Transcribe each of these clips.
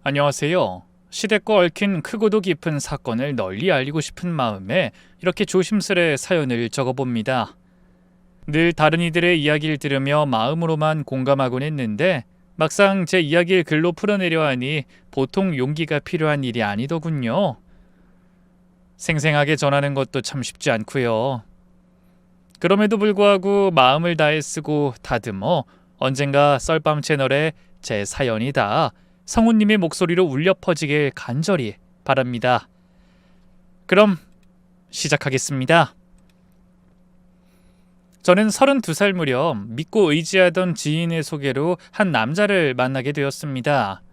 안녕하세요. 시대과 얽힌 크고도 깊은 사건을 널리 알리고 싶은 마음에 이렇게 조심스레 사연을 적어봅니다. 늘 다른 이들의 이야기를 들으며 마음으로만 공감하곤 했는데 막상 제 이야기를 글로 풀어내려 하니 보통 용기가 필요한 일이 아니더군요. 생생하게 전하는 것도 참 쉽지 않고요. 그럼에도 불구하고 마음을 다해 쓰고 다듬어 언젠가 썰밤 채널에 제 사연이다 성우님의 목소리로 울려 퍼지길 간절히 바랍니다. 그럼 시작하겠습니다. 저는 32살 무렵 믿고 의지하던 지인의 소개로 한 남자를 만나게 되었습니다.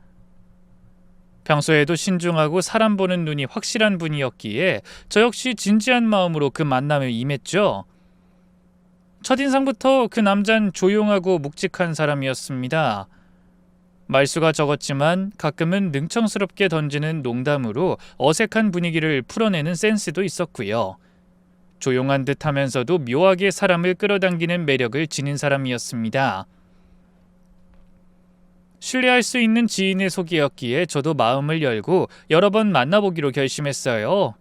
평소에도 신중하고 사람 보는 눈이 확실한 분이었기에 저 역시 진지한 마음으로 그 만남에 임했죠. 첫인상부터 그 남자는 조용하고 묵직한 사람이었습니다. 말수가 적었지만 가끔은 능청스럽게 던지는 농담으로 어색한 분위기를 풀어내는 센스도 있었고요. 조용한 듯 하면서도 묘하게 사람을 끌어당기는 매력을 지닌 사람이었습니다. 신뢰할 수 있는 지인의 소개였기에 저도 마음을 열고 여러 번 만나보기로 결심했어요.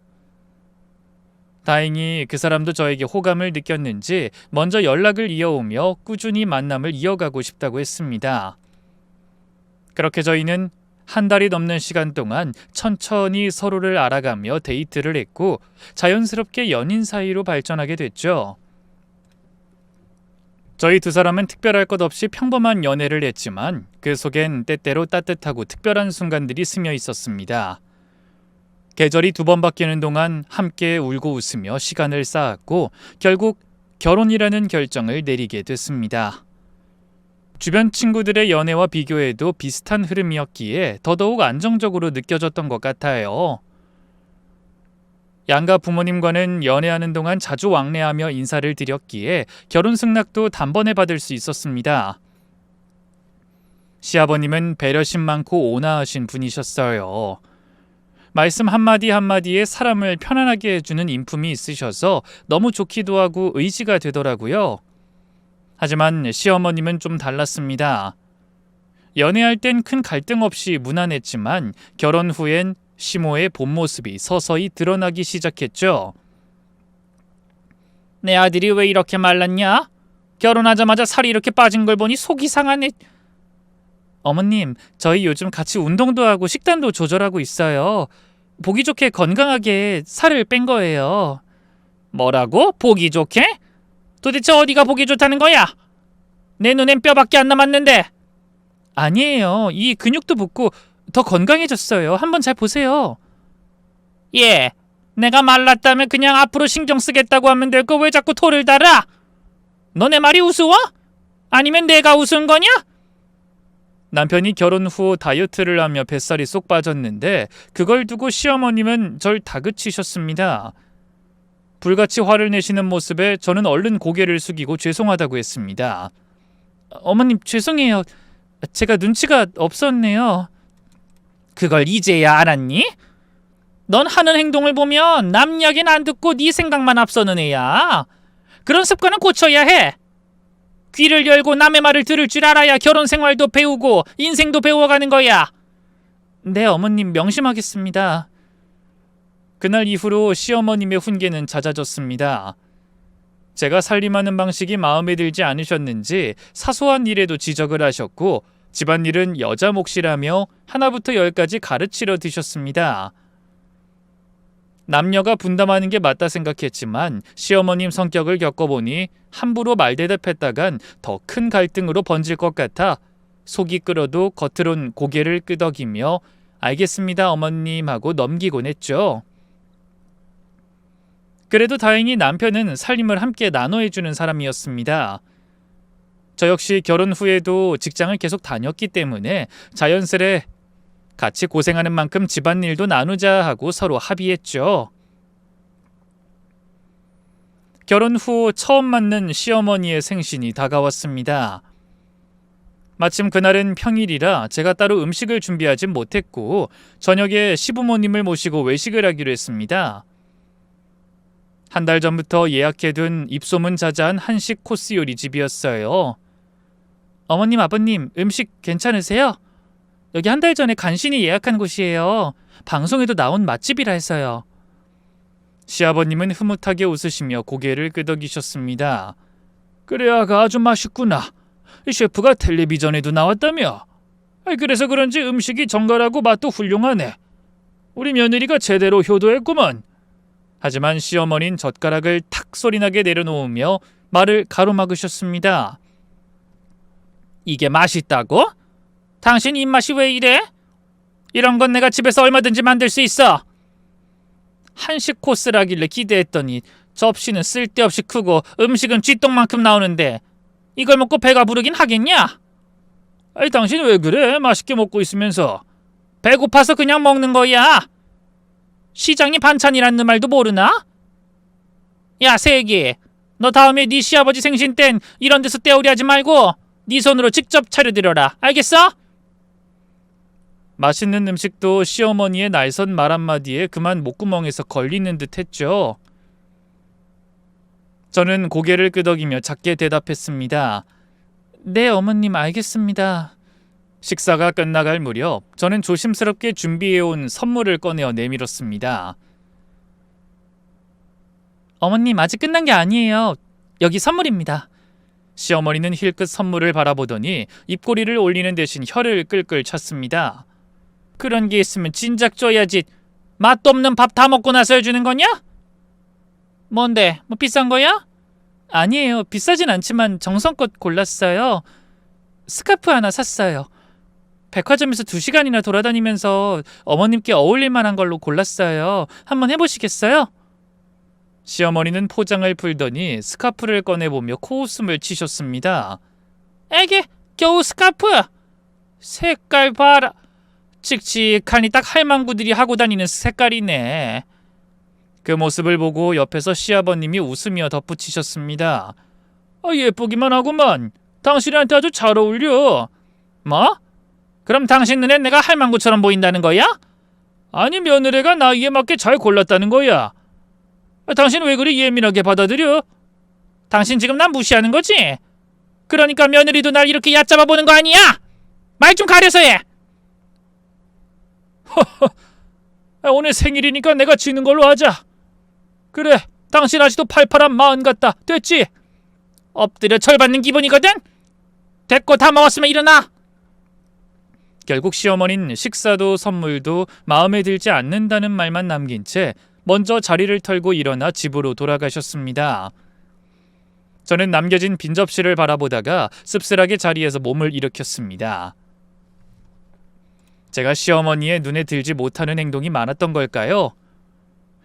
다행히 그 사람도 저에게 호감을 느꼈는지 먼저 연락을 이어오며 꾸준히 만남을 이어가고 싶다고 했습니다. 그렇게 저희는 한 달이 넘는 시간 동안 천천히 서로를 알아가며 데이트를 했고 자연스럽게 연인 사이로 발전하게 됐죠. 저희 두 사람은 특별할 것 없이 평범한 연애를 했지만 그 속엔 때때로 따뜻하고 특별한 순간들이 스며 있었습니다. 계절이 두 번 바뀌는 동안 함께 울고 웃으며 시간을 쌓았고 결국 결혼이라는 결정을 내리게 됐습니다. 주변 친구들의 연애와 비교해도 비슷한 흐름이었기에 더더욱 안정적으로 느껴졌던 것 같아요. 양가 부모님과는 연애하는 동안 자주 왕래하며 인사를 드렸기에 결혼 승낙도 단번에 받을 수 있었습니다. 시아버님은 배려심 많고 온화하신 분이셨어요. 말씀 한마디 한마디에 사람을 편안하게 해주는 인품이 있으셔서 너무 좋기도 하고 의지가 되더라고요. 하지만 시어머님은 좀 달랐습니다. 연애할 땐 큰 갈등 없이 무난했지만 결혼 후엔 시모의 본 모습이 서서히 드러나기 시작했죠. 내 아들이 왜 이렇게 말랐냐? 결혼하자마자 살이 이렇게 빠진 걸 보니 속이 상하네. 어머님, 저희 요즘 같이 운동도 하고 식단도 조절하고 있어요. 보기 좋게 건강하게 살을 뺀 거예요. 뭐라고? 보기 좋게? 도대체 어디가 보기 좋다는 거야? 내 눈엔 뼈밖에 안 남았는데. 아니에요. 이 근육도 붙고 더 건강해졌어요. 한번 잘 보세요. 예, 내가 말랐다면 그냥 앞으로 신경 쓰겠다고 하면 될 거 왜 자꾸 토를 달아? 너네 말이 우스워? 아니면 내가 우스운 거냐? 남편이 결혼 후 다이어트를 하며 뱃살이 쏙 빠졌는데 그걸 두고 시어머님은 절 다그치셨습니다. 불같이 화를 내시는 모습에 저는 얼른 고개를 숙이고 죄송하다고 했습니다. 어머님 죄송해요. 제가 눈치가 없었네요. 그걸 이제야 알았니? 넌 하는 행동을 보면 남 이야기는 안 듣고 네 생각만 앞서는 애야. 그런 습관은 고쳐야 해. 귀를 열고 남의 말을 들을 줄 알아야 결혼 생활도 배우고 인생도 배워가는 거야. 네, 어머님 명심하겠습니다. 그날 이후로 시어머님의 훈계는 잦아졌습니다. 제가 살림하는 방식이 마음에 들지 않으셨는지 사소한 일에도 지적을 하셨고 집안일은 여자 몫이라며 하나부터 열까지 가르치려 드셨습니다. 남녀가 분담하는 게 맞다 생각했지만 시어머님 성격을 겪어보니 함부로 말대답했다간 더 큰 갈등으로 번질 것 같아 속이 끓어도 겉으론 고개를 끄덕이며 알겠습니다 어머님 하고 넘기곤 했죠. 그래도 다행히 남편은 살림을 함께 나눠해주는 사람이었습니다. 저 역시 결혼 후에도 직장을 계속 다녔기 때문에 자연스레 같이 고생하는 만큼 집안일도 나누자 하고 서로 합의했죠. 결혼 후 처음 맞는 시어머니의 생신이 다가왔습니다. 마침 그날은 평일이라 제가 따로 음식을 준비하지 못했고 저녁에 시부모님을 모시고 외식을 하기로 했습니다. 한 달 전부터 예약해둔 입소문 자자한 한식 코스 요리집이었어요. 어머님, 아버님, 음식 괜찮으세요? 여기 한 달 전에 간신히 예약한 곳이에요. 방송에도 나온 맛집이라 해서요. 시아버님은 흐뭇하게 웃으시며 고개를 끄덕이셨습니다. 그래야 아주 맛있구나. 셰프가 텔레비전에도 나왔다며. 그래서 그런지 음식이 정갈하고 맛도 훌륭하네. 우리 며느리가 제대로 효도했구먼. 하지만 시어머니는 젓가락을 탁 소리나게 내려놓으며 말을 가로막으셨습니다. 이게 맛있다고? 당신 입맛이 왜 이래? 이런 건 내가 집에서 얼마든지 만들 수 있어. 한식 코스라길래 기대했더니 접시는 쓸데없이 크고 음식은 쥐똥만큼 나오는데 이걸 먹고 배가 부르긴 하겠냐? 당신 왜 그래? 맛있게 먹고 있으면서. 배고파서 그냥 먹는 거야. 시장이 반찬이라는 말도 모르나? 야, 세기, 너 다음에 네 시아버지 생신 땐 이런 데서 때우리 하지 말고 네 손으로 직접 차려드려라. 알겠어? 맛있는 음식도 시어머니의 날선 말 한마디에 그만 목구멍에서 걸리는 듯 했죠. 저는 고개를 끄덕이며 작게 대답했습니다. 네, 어머님, 알겠습니다. 식사가 끝나갈 무렵 저는 조심스럽게 준비해온 선물을 꺼내어 내밀었습니다. 어머님, 아직 끝난 게 아니에요. 여기 선물입니다. 시어머니는 힐끗 선물을 바라보더니 입꼬리를 올리는 대신 혀를 끌끌 찼습니다. 그런 게 있으면 진작 줘야지. 맛도 없는 밥 다 먹고 나서 해주는 거냐? 뭔데? 뭐 비싼 거야? 아니에요. 비싸진 않지만 정성껏 골랐어요. 스카프 하나 샀어요. 백화점에서 2시간이나 돌아다니면서 어머님께 어울릴 만한 걸로 골랐어요. 한번 해보시겠어요? 시어머니는 포장을 풀더니 스카프를 꺼내보며 코웃음을 치셨습니다. 에게, 겨우 스카프! 색깔 봐라. 칙칙하니 딱 할망구들이 하고 다니는 색깔이네. 그 모습을 보고 옆에서 시아버님이 웃으며 덧붙이셨습니다. 예쁘기만 하구만. 당신한테 아주 잘 어울려. 뭐? 그럼 당신 눈엔 내가 할망구처럼 보인다는 거야? 아니, 며느리가 나이에 맞게 잘 골랐다는 거야. 당신 왜 그리 예민하게 받아들여? 당신 지금 난 무시하는 거지? 그러니까 며느리도 날 이렇게 얕잡아 보는 거 아니야? 말 좀 가려서 해. 오늘 생일이니까 내가 지는 걸로 하자. 그래, 당신 아직도 팔팔한 마흔 같다. 됐지? 엎드려 절받는 기분이거든? 됐고, 다 먹었으면 일어나. 결국 시어머니는 식사도 선물도 마음에 들지 않는다는 말만 남긴 채 먼저 자리를 털고 일어나 집으로 돌아가셨습니다. 저는 남겨진 빈 접시를 바라보다가 씁쓸하게 자리에서 몸을 일으켰습니다. 제가 시어머니의 눈에 들지 못하는 행동이 많았던 걸까요?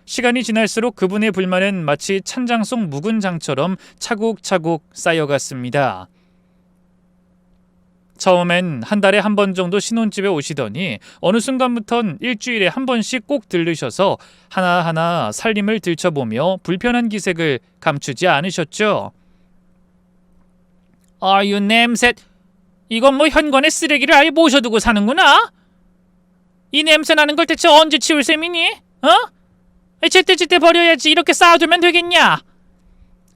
시간이 지날수록 그분의 불만은 마치 찬장 속 묵은 장처럼 차곡차곡 쌓여갔습니다. 처음엔 한 달에 한 번 정도 신혼집에 오시더니 어느 순간부턴 일주일에 한 번씩 꼭 들르셔서 하나하나 살림을 들춰보며 불편한 기색을 감추지 않으셨죠. 아유, 냄새. 이건 뭐 현관에 쓰레기를 아예 모셔두고 사는구나. 이 냄새 나는 걸 대체 언제 치울 셈이니? 제때제때 버려야지. 이렇게 쌓아두면 되겠냐?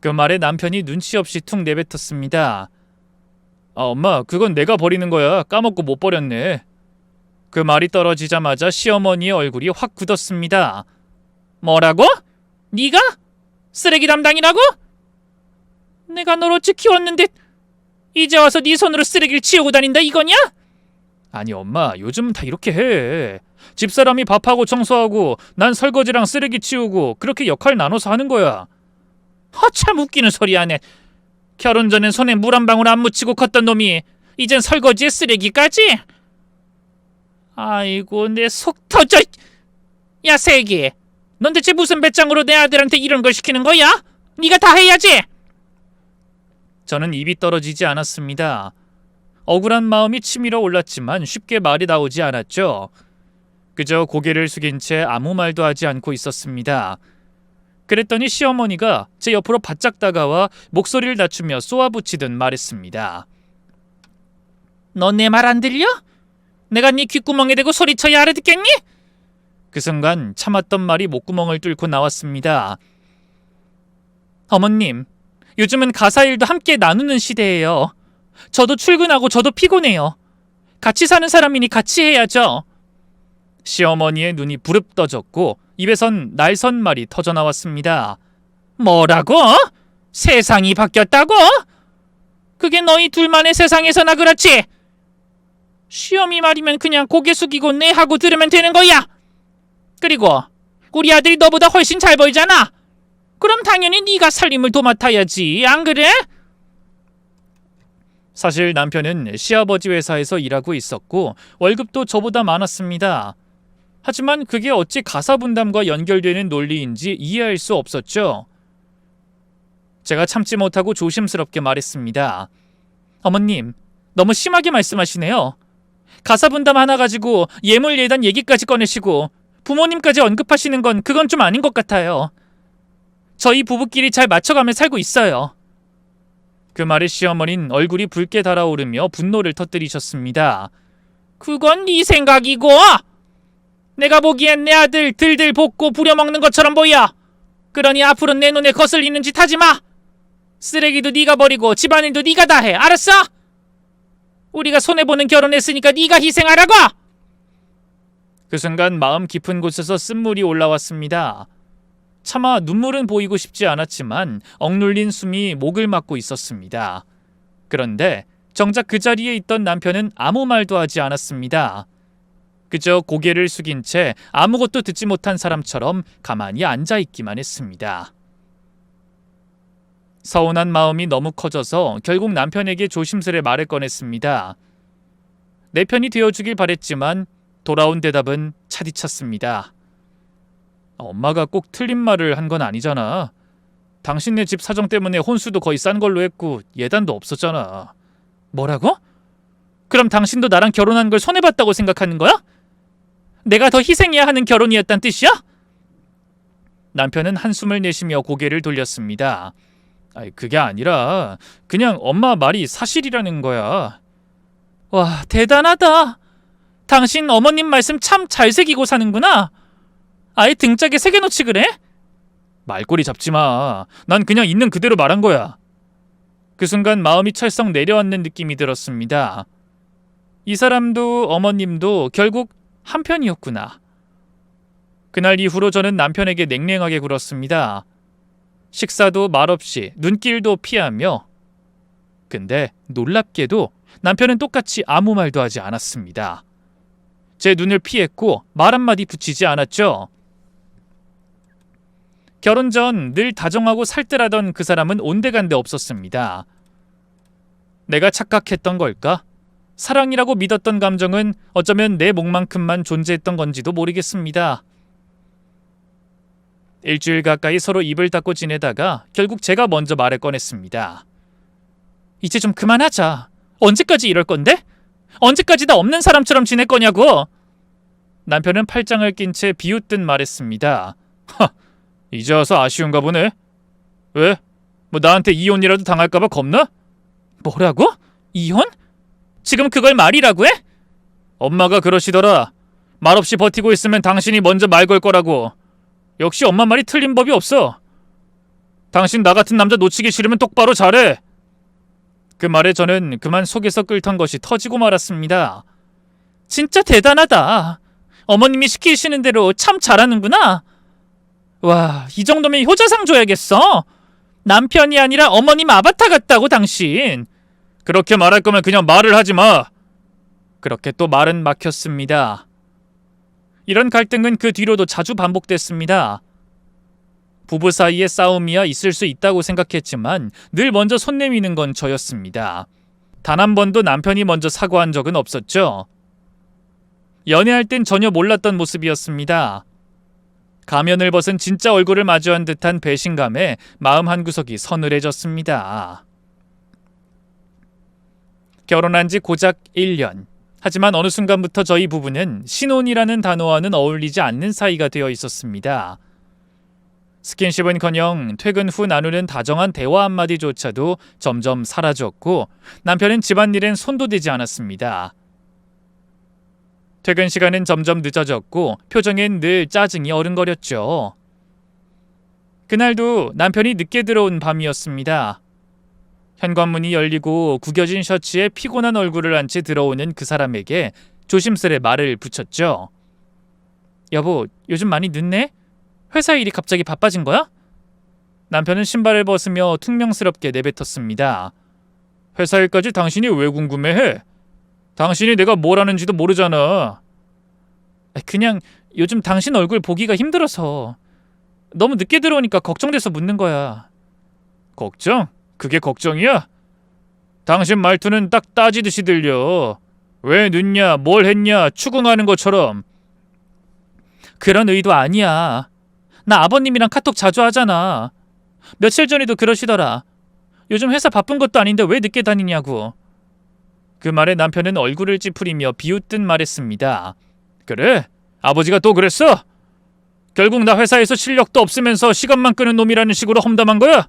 그 말에 남편이 눈치 없이 툭 내뱉었습니다. 엄마, 그건 내가 버리는 거야. 까먹고 못 버렸네. 그 말이 떨어지자마자 시어머니의 얼굴이 확 굳었습니다. 뭐라고? 네가? 쓰레기 담당이라고? 내가 널 어찌 키웠는데 이제 와서 네 손으로 쓰레기를 치우고 다닌다 이거냐? 아니, 엄마, 요즘은 다 이렇게 해. 집사람이 밥하고 청소하고 난 설거지랑 쓰레기 치우고 그렇게 역할 나눠서 하는 거야. 참 웃기는 소리 하네. 결혼 전엔 손에 물 한 방울 안 묻히고 컸던 놈이 이젠 설거지에 쓰레기까지? 아이고, 내 속 터져. 야, 세기, 넌 대체 무슨 배짱으로 내 아들한테 이런 걸 시키는 거야? 네가 다 해야지. 저는 입이 떨어지지 않았습니다. 억울한 마음이 치밀어 올랐지만 쉽게 말이 나오지 않았죠. 그저 고개를 숙인 채 아무 말도 하지 않고 있었습니다. 그랬더니 시어머니가 제 옆으로 바짝 다가와 목소리를 낮추며 쏘아붙이듯 말했습니다. 너 내 말 안 들려? 내가 네 귓구멍에 대고 소리쳐야 알아듣겠니? 그 순간 참았던 말이 목구멍을 뚫고 나왔습니다. 어머님, 요즘은 가사 일도 함께 나누는 시대예요. 저도 출근하고 저도 피곤해요. 같이 사는 사람이니 같이 해야죠. 시어머니의 눈이 부릅 떠졌고 입에선 날선말이 터져나왔습니다. 뭐라고? 세상이 바뀌었다고? 그게 너희 둘만의 세상에서나 그렇지? 시어미 말이면 그냥 고개 숙이고 네 하고 들으면 되는 거야. 그리고 우리 아들이 너보다 훨씬 잘 보이잖아. 그럼 당연히 네가 살림을 도맡아야지, 안 그래? 사실 남편은 시아버지 회사에서 일하고 있었고 월급도 저보다 많았습니다. 하지만 그게 어찌 가사 분담과 연결되는 논리인지 이해할 수 없었죠. 제가 참지 못하고 조심스럽게 말했습니다. 어머님, 너무 심하게 말씀하시네요. 가사 분담 하나 가지고 예물 예단 얘기까지 꺼내시고 부모님까지 언급하시는 건 그건 좀 아닌 것 같아요. 저희 부부끼리 잘 맞춰가며 살고 있어요. 그 말에 시어머니는 얼굴이 붉게 달아오르며 분노를 터뜨리셨습니다. 그건 네 생각이고 내가 보기엔 내 아들 들들 볶고 부려먹는 것처럼 보여. 그러니 앞으로 내 눈에 거슬리는 짓 하지 마. 쓰레기도 네가 버리고 집안일도 네가 다 해. 알았어? 우리가 손해보는 결혼했으니까 네가 희생하라고! 그 순간 마음 깊은 곳에서 쓴물이 올라왔습니다. 차마 눈물은 보이고 싶지 않았지만 억눌린 숨이 목을 막고 있었습니다. 그런데 정작 그 자리에 있던 남편은 아무 말도 하지 않았습니다. 그저 고개를 숙인 채 아무것도 듣지 못한 사람처럼 가만히 앉아있기만 했습니다. 서운한 마음이 너무 커져서 결국 남편에게 조심스레 말을 꺼냈습니다. 내 편이 되어주길 바랬지만 돌아온 대답은 차디찼습니다. 엄마가 꼭 틀린 말을 한 건 아니잖아. 당신네 집 사정 때문에 혼수도 거의 싼 걸로 했고 예단도 없었잖아. 뭐라고? 그럼 당신도 나랑 결혼한 걸 손해봤다고 생각하는 거야? 내가 더 희생해야 하는 결혼이었단 뜻이야? 남편은 한숨을 내쉬며 고개를 돌렸습니다. 그게 아니라 그냥 엄마 말이 사실이라는 거야. 와, 대단하다. 당신 어머님 말씀 참 잘 새기고 사는구나. 아예 등짝에 새겨놓지 그래? 말꼬리 잡지 마. 난 그냥 있는 그대로 말한 거야. 그 순간 마음이 철썩 내려앉는 느낌이 들었습니다. 이 사람도 어머님도 결국 한편이었구나. 그날 이후로 저는 남편에게 냉랭하게 굴었습니다. 식사도 말없이 눈길도 피하며. 근데 놀랍게도 남편은 똑같이 아무 말도 하지 않았습니다. 제 눈을 피했고 말 한마디 붙이지 않았죠. 결혼 전 늘 다정하고 살뜰하던 그 사람은 온데간데 없었습니다. 내가 착각했던 걸까? 사랑이라고 믿었던 감정은 어쩌면 내 목만큼만 존재했던 건지도 모르겠습니다. 일주일 가까이 서로 입을 닫고 지내다가 결국 제가 먼저 말을 꺼냈습니다. 이제 좀 그만하자. 언제까지 이럴 건데? 언제까지 나 없는 사람처럼 지낼 거냐고. 남편은 팔짱을 낀 채 비웃듯 말했습니다. 이제 와서 아쉬운가 보네. 왜? 뭐 나한테 이혼이라도 당할까봐 겁나? 뭐라고? 이혼? 지금 그걸 말이라고 해? 엄마가 그러시더라. 말없이 버티고 있으면 당신이 먼저 말 걸 거라고. 역시 엄마 말이 틀린 법이 없어. 당신 나 같은 남자 놓치기 싫으면 똑바로 잘해. 그 말에 저는 그만 속에서 끓던 것이 터지고 말았습니다. 진짜 대단하다. 어머님이 시키시는 대로 참 잘하는구나. 와, 이 정도면 효자상 줘야겠어. 남편이 아니라 어머님 아바타 같다고 당신. 그렇게 말할 거면 그냥 말을 하지 마. 그렇게 또 말은 막혔습니다. 이런 갈등은 그 뒤로도 자주 반복됐습니다. 부부 사이의 싸움이야 있을 수 있다고 생각했지만 늘 먼저 손 내미는 건 저였습니다. 단 한 번도 남편이 먼저 사과한 적은 없었죠. 연애할 땐 전혀 몰랐던 모습이었습니다. 가면을 벗은 진짜 얼굴을 마주한 듯한 배신감에 마음 한구석이 서늘해졌습니다. 결혼한 지 고작 1년. 하지만 어느 순간부터 저희 부부는 신혼이라는 단어와는 어울리지 않는 사이가 되어 있었습니다. 스킨십은커녕 퇴근 후 나누는 다정한 대화 한마디조차도 점점 사라졌고 남편은 집안일엔 손도 대지 않았습니다. 퇴근 시간은 점점 늦어졌고 표정엔 늘 짜증이 어른거렸죠. 그날도 남편이 늦게 들어온 밤이었습니다. 현관문이 열리고 구겨진 셔츠에 피곤한 얼굴을 한 채 들어오는 그 사람에게 조심스레 말을 붙였죠. 여보, 요즘 많이 늦네? 회사 일이 갑자기 바빠진 거야? 남편은 신발을 벗으며 퉁명스럽게 내뱉었습니다. 회사 일까지 당신이 왜 궁금해해? 당신이 내가 뭘 하는지도 모르잖아. 그냥 요즘 당신 얼굴 보기가 힘들어서. 너무 늦게 들어오니까 걱정돼서 묻는 거야. 걱정? 그게 걱정이야? 당신 말투는 딱 따지듯이 들려. 왜 늦냐, 뭘 했냐, 추궁하는 것처럼. 그런 의도 아니야. 나 아버님이랑 카톡 자주 하잖아. 며칠 전에도 그러시더라. 요즘 회사 바쁜 것도 아닌데 왜 늦게 다니냐고. 그 말에 남편은 얼굴을 찌푸리며 비웃듯 말했습니다. 그래? 아버지가 또 그랬어? 결국 나 회사에서 실력도 없으면서 시간만 끄는 놈이라는 식으로 험담한 거야?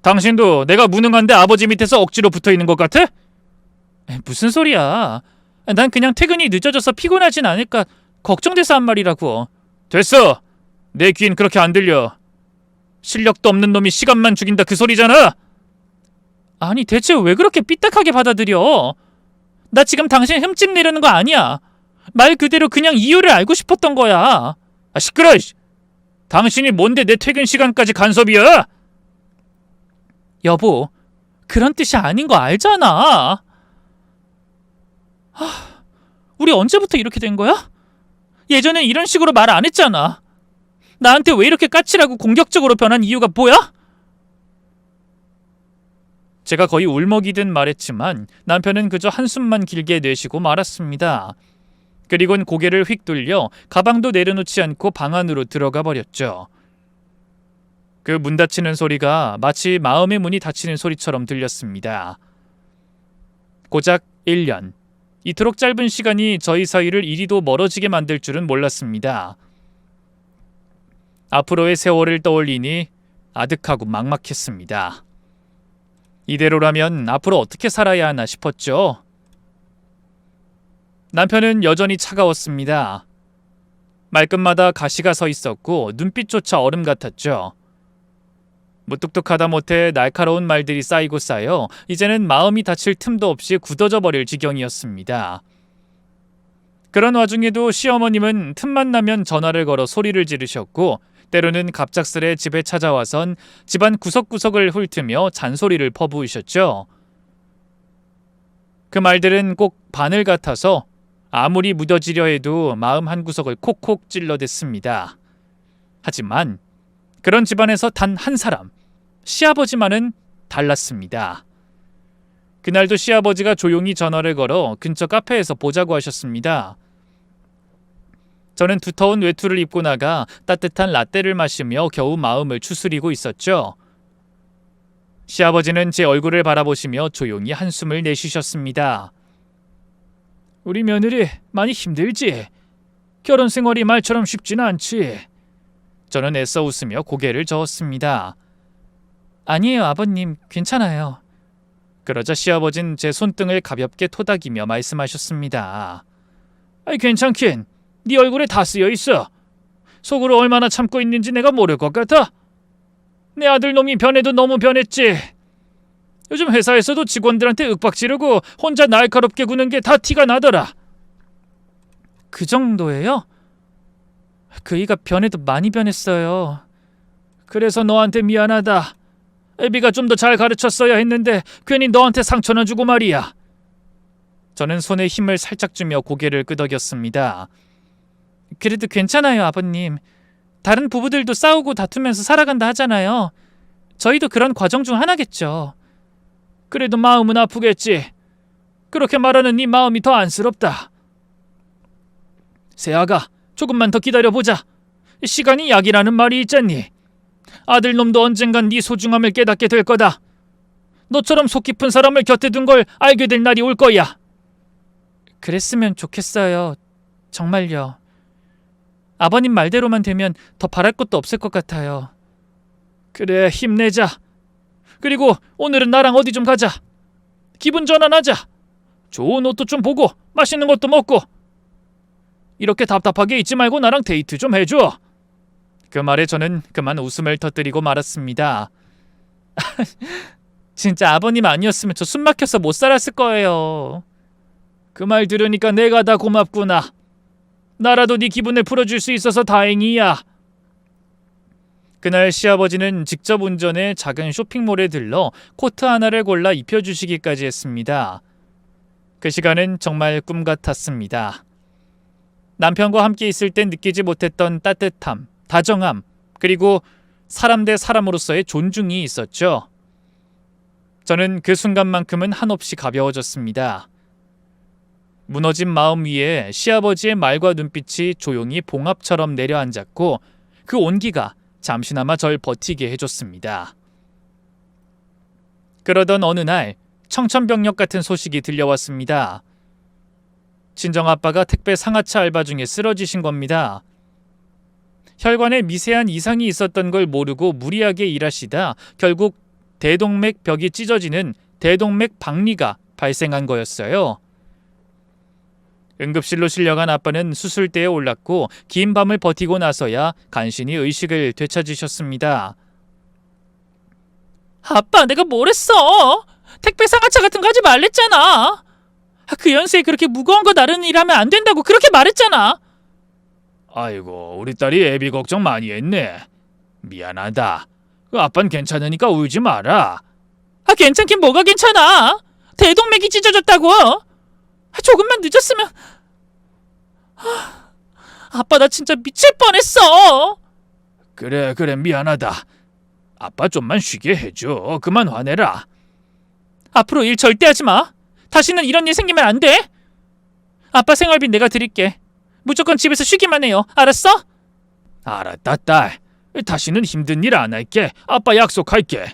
당신도 내가 무능한데 아버지 밑에서 억지로 붙어있는 것 같아? 무슨 소리야. 난 그냥 퇴근이 늦어져서 피곤하진 않을까 걱정돼서 한 말이라고. 됐어. 내 귀엔 그렇게 안 들려. 실력도 없는 놈이 시간만 죽인다 그 소리잖아. 아니 대체 왜 그렇게 삐딱하게 받아들여? 나 지금 당신 흠집 내려는 거 아니야. 말 그대로 그냥 이유를 알고 싶었던 거야. 아 시끄러. 당신이 뭔데 내 퇴근 시간까지 간섭이야? 여보, 그런 뜻이 아닌 거 알잖아. 우리 언제부터 이렇게 된 거야? 예전엔 이런 식으로 말 안 했잖아. 나한테 왜 이렇게 까칠하고 공격적으로 변한 이유가 뭐야? 제가 거의 울먹이듯 말했지만 남편은 그저 한숨만 길게 내쉬고 말았습니다. 그리곤 고개를 휙 돌려 가방도 내려놓지 않고 방 안으로 들어가 버렸죠. 그 문 닫히는 소리가 마치 마음의 문이 닫히는 소리처럼 들렸습니다. 고작 1년. 이토록 짧은 시간이 저희 사이를 이리도 멀어지게 만들 줄은 몰랐습니다. 앞으로의 세월을 떠올리니 아득하고 막막했습니다. 이대로라면 앞으로 어떻게 살아야 하나 싶었죠. 남편은 여전히 차가웠습니다. 말끝마다 가시가 서 있었고 눈빛조차 얼음 같았죠. 무뚝뚝하다 못해 날카로운 말들이 쌓이고 쌓여 이제는 마음이 닫힐 틈도 없이 굳어져 버릴 지경이었습니다. 그런 와중에도 시어머님은 틈만 나면 전화를 걸어 소리를 지르셨고 때로는 갑작스레 집에 찾아와선 집안 구석구석을 훑으며 잔소리를 퍼부으셨죠. 그 말들은 꼭 바늘 같아서 아무리 무뎌지려 해도 마음 한구석을 콕콕 찔러댔습니다. 하지만 그런 집안에서 단 한 사람, 시아버지만은 달랐습니다. 그날도 시아버지가 조용히 전화를 걸어 근처 카페에서 보자고 하셨습니다. 저는 두터운 외투를 입고 나가 따뜻한 라떼를 마시며 겨우 마음을 추스리고 있었죠. 시아버지는 제 얼굴을 바라보시며 조용히 한숨을 내쉬셨습니다. 우리 며느리 많이 힘들지? 결혼 생활이 말처럼 쉽지는 않지? 저는 애써 웃으며 고개를 저었습니다. 아니에요 아버님, 괜찮아요. 그러자 시아버진 제 손등을 가볍게 토닥이며 말씀하셨습니다. 아이 괜찮긴. 네 얼굴에 다 쓰여 있어. 속으로 얼마나 참고 있는지 내가 모를 것 같아? 내 아들놈이 변해도 너무 변했지. 요즘 회사에서도 직원들한테 윽박 지르고 혼자 날카롭게 구는 게 다 티가 나더라. 그 정도예요? 그이가 변해도 많이 변했어요. 그래서 너한테 미안하다. 애비가 좀 더 잘 가르쳤어야 했는데 괜히 너한테 상처나 주고 말이야. 저는 손에 힘을 살짝 주며 고개를 끄덕였습니다. 그래도 괜찮아요 아버님. 다른 부부들도 싸우고 다투면서 살아간다 하잖아요. 저희도 그런 과정 중 하나겠죠. 그래도 마음은 아프겠지. 그렇게 말하는 네 마음이 더 안쓰럽다. 세아가 조금만 더 기다려보자. 시간이 약이라는 말이 있잖니. 아들놈도 언젠간 네 소중함을 깨닫게 될 거다. 너처럼 속 깊은 사람을 곁에 둔 걸 알게 될 날이 올 거야. 그랬으면 좋겠어요. 정말요. 아버님 말대로만 되면 더 바랄 것도 없을 것 같아요. 그래, 힘내자. 그리고 오늘은 나랑 어디 좀 가자. 기분 전환하자. 좋은 옷도 좀 보고 맛있는 것도 먹고. 이렇게 답답하게 있지 말고 나랑 데이트 좀 해줘. 그 말에 저는 그만 웃음을 터뜨리고 말았습니다. 진짜 아버님 아니었으면 저 숨 막혀서 못 살았을 거예요. 그 말 들으니까 내가 다 고맙구나. 나라도 네 기분을 풀어줄 수 있어서 다행이야. 그날 시아버지는 직접 운전해 작은 쇼핑몰에 들러 코트 하나를 골라 입혀주시기까지 했습니다. 그 시간은 정말 꿈 같았습니다. 남편과 함께 있을 땐 느끼지 못했던 따뜻함, 다정함, 그리고 사람 대 사람으로서의 존중이 있었죠. 저는 그 순간만큼은 한없이 가벼워졌습니다. 무너진 마음 위에 시아버지의 말과 눈빛이 조용히 봉합처럼 내려앉았고 그 온기가 잠시나마 절 버티게 해줬습니다. 그러던 어느 날 청천벽력 같은 소식이 들려왔습니다. 친정아빠가 택배 상하차 알바 중에 쓰러지신 겁니다. 혈관에 미세한 이상이 있었던 걸 모르고 무리하게 일하시다 결국 대동맥 벽이 찢어지는 대동맥 박리가 발생한 거였어요. 응급실로 실려간 아빠는 수술대에 올랐고 긴 밤을 버티고 나서야 간신히 의식을 되찾으셨습니다. 아빠, 내가 뭘 했어? 택배 상하차 같은 거 하지 말랬잖아. 그 연세에 그렇게 무거운 거 나르는 일 하면 안 된다고 그렇게 말했잖아. 아이고, 우리 딸이 애비 걱정 많이 했네. 미안하다. 아빤 괜찮으니까 울지 마라. 괜찮긴 뭐가 괜찮아. 대동맥이 찢어졌다고. 조금만 늦었으면. 아빠, 나 진짜 미칠 뻔했어. 그래 미안하다. 아빠 좀만 쉬게 해줘. 그만 화내라. 앞으로 일 절대 하지 마. 다시는 이런 일 생기면 안 돼. 아빠 생활비 내가 드릴게. 무조건 집에서 쉬기만 해요. 알았어? 알았다, 딸. 다시는 힘든 일 안 할게. 아빠 약속할게.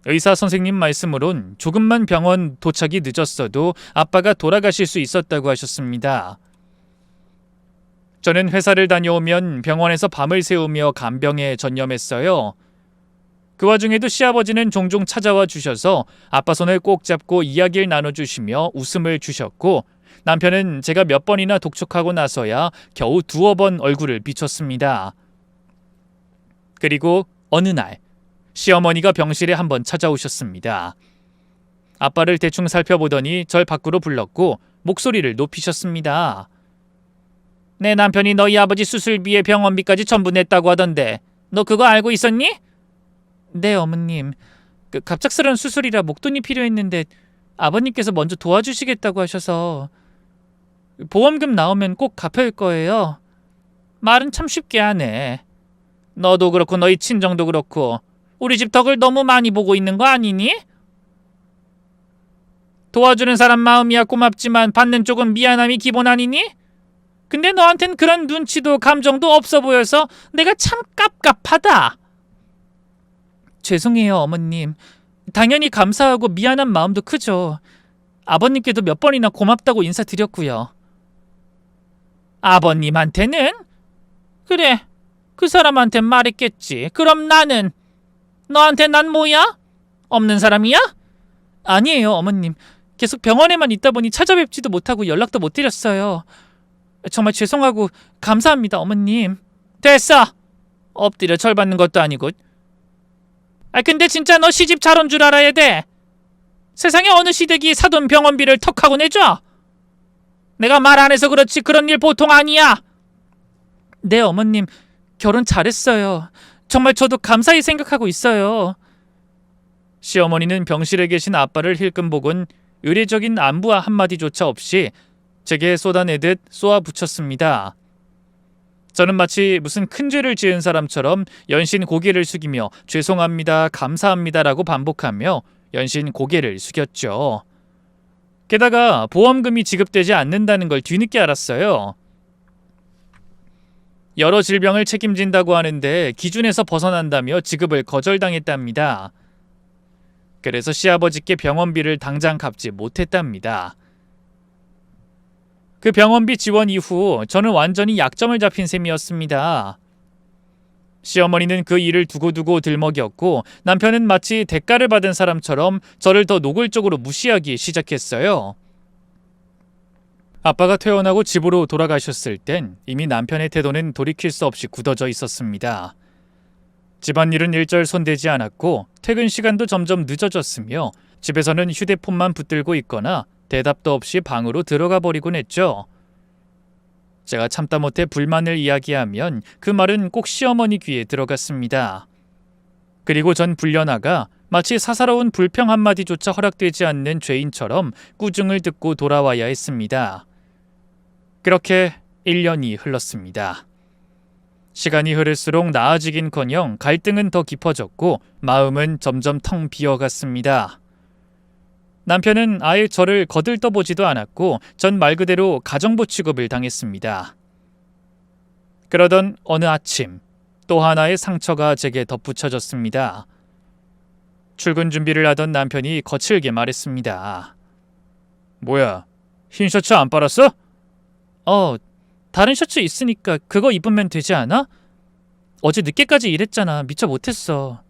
의사 선생님 말씀으론 조금만 병원 도착이 늦었어도 아빠가 돌아가실 수 있었다고 하셨습니다. 저는 회사를 다녀오면 병원에서 밤을 새우며 간병에 전념했어요. 그 와중에도 시아버지는 종종 찾아와 주셔서 아빠 손을 꼭 잡고 이야기를 나눠주시며 웃음을 주셨고 남편은 제가 몇 번이나 독촉하고 나서야 겨우 두어 번 얼굴을 비췄습니다. 그리고 어느 날 시어머니가 병실에 한번 찾아오셨습니다. 아빠를 대충 살펴보더니 절 밖으로 불렀고 목소리를 높이셨습니다. 내 남편이 너희 아버지 수술비에 병원비까지 전부 냈다고 하던데 너 그거 알고 있었니? 네, 어머님. 갑작스러운 수술이라 목돈이 필요했는데 아버님께서 먼저 도와주시겠다고 하셔서 보험금 나오면 꼭 갚을 거예요. 말은 참 쉽게 하네. 너도 그렇고 너희 친정도 그렇고 우리 집 덕을 너무 많이 보고 있는 거 아니니? 도와주는 사람 마음이야 고맙지만 받는 쪽은 미안함이 기본 아니니? 근데 너한텐 그런 눈치도 감정도 없어 보여서 내가 참 깝깝하다. 죄송해요, 어머님. 당연히 감사하고 미안한 마음도 크죠. 아버님께도 몇 번이나 고맙다고 인사드렸고요. 아버님한테는? 그래, 그 사람한텐 말했겠지. 그럼 나는? 너한테 난 뭐야? 없는 사람이야? 아니에요, 어머님. 계속 병원에만 있다 보니 찾아뵙지도 못하고 연락도 못 드렸어요. 정말 죄송하고 감사합니다, 어머님. 됐어. 엎드려 절 받는 것도 아니고. 근데 진짜 너 시집 잘 온 줄 알아야 돼. 세상에 어느 시댁이 사돈 병원비를 턱하고 내줘? 내가 말 안 해서 그렇지 그런 일 보통 아니야. 네, 어머님. 결혼 잘했어요. 정말 저도 감사히 생각하고 있어요. 시어머니는 병실에 계신 아빠를 힐끔 보곤 의례적인 안부와 한마디조차 없이 제게 쏟아내듯 쏘아붙였습니다. 저는 마치 무슨 큰 죄를 지은 사람처럼 연신 고개를 숙이며 죄송합니다, 감사합니다라고 반복하며 연신 고개를 숙였죠. 게다가 보험금이 지급되지 않는다는 걸 뒤늦게 알았어요. 여러 질병을 책임진다고 하는데 기준에서 벗어난다며 지급을 거절당했답니다. 그래서 시아버지께 병원비를 당장 갚지 못했답니다. 그 병원비 지원 이후 저는 완전히 약점을 잡힌 셈이었습니다. 시어머니는 그 일을 두고두고 들먹였고 남편은 마치 대가를 받은 사람처럼 저를 더 노골적으로 무시하기 시작했어요. 아빠가 퇴원하고 집으로 돌아가셨을 땐 이미 남편의 태도는 돌이킬 수 없이 굳어져 있었습니다. 집안일은 일절 손대지 않았고 퇴근 시간도 점점 늦어졌으며 집에서는 휴대폰만 붙들고 있거나 대답도 없이 방으로 들어가 버리곤 했죠. 제가 참다 못해 불만을 이야기하면 그 말은 꼭 시어머니 귀에 들어갔습니다. 그리고 전 불려나가 마치 사사로운 불평 한마디조차 허락되지 않는 죄인처럼 꾸중을 듣고 돌아와야 했습니다. 그렇게 1년이 흘렀습니다. 시간이 흐를수록 나아지긴커녕 갈등은 더 깊어졌고 마음은 점점 텅 비어갔습니다. 남편은 아예 저를 거들떠보지도 않았고 전 말 그대로 가정부 취급을 당했습니다. 그러던 어느 아침 또 하나의 상처가 제게 덧붙여졌습니다. 출근 준비를 하던 남편이 거칠게 말했습니다. 뭐야, 흰 셔츠 안 빨았어? 다른 셔츠 있으니까 그거 입으면 되지 않아? 어제 늦게까지 일했잖아. 미처 못했어.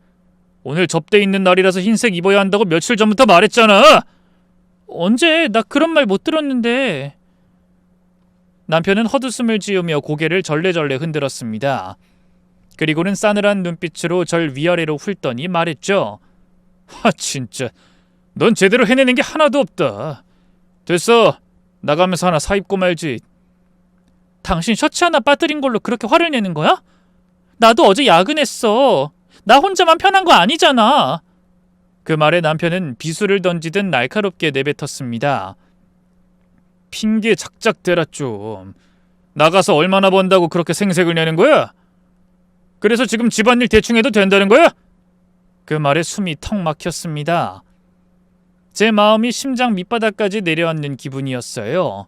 오늘 접대 있는 날이라서 흰색 입어야 한다고 며칠 전부터 말했잖아. 언제? 나 그런 말 못 들었는데. 남편은 헛웃음을 지으며 고개를 절레절레 흔들었습니다. 그리고는 싸늘한 눈빛으로 절 위아래로 훑더니 말했죠. 진짜 넌 제대로 해내는 게 하나도 없다. 됐어, 나가면서 하나 사입고 말지. 당신 셔츠 하나 빠뜨린 걸로 그렇게 화를 내는 거야? 나도 어제 야근했어. 나 혼자만 편한 거 아니잖아. 그 말에 남편은 비수를 던지듯 날카롭게 내뱉었습니다. 핑계 작작 대라 좀. 나가서 얼마나 번다고 그렇게 생색을 내는 거야? 그래서 지금 집안일 대충 해도 된다는 거야? 그 말에 숨이 턱 막혔습니다. 제 마음이 심장 밑바닥까지 내려앉는 기분이었어요.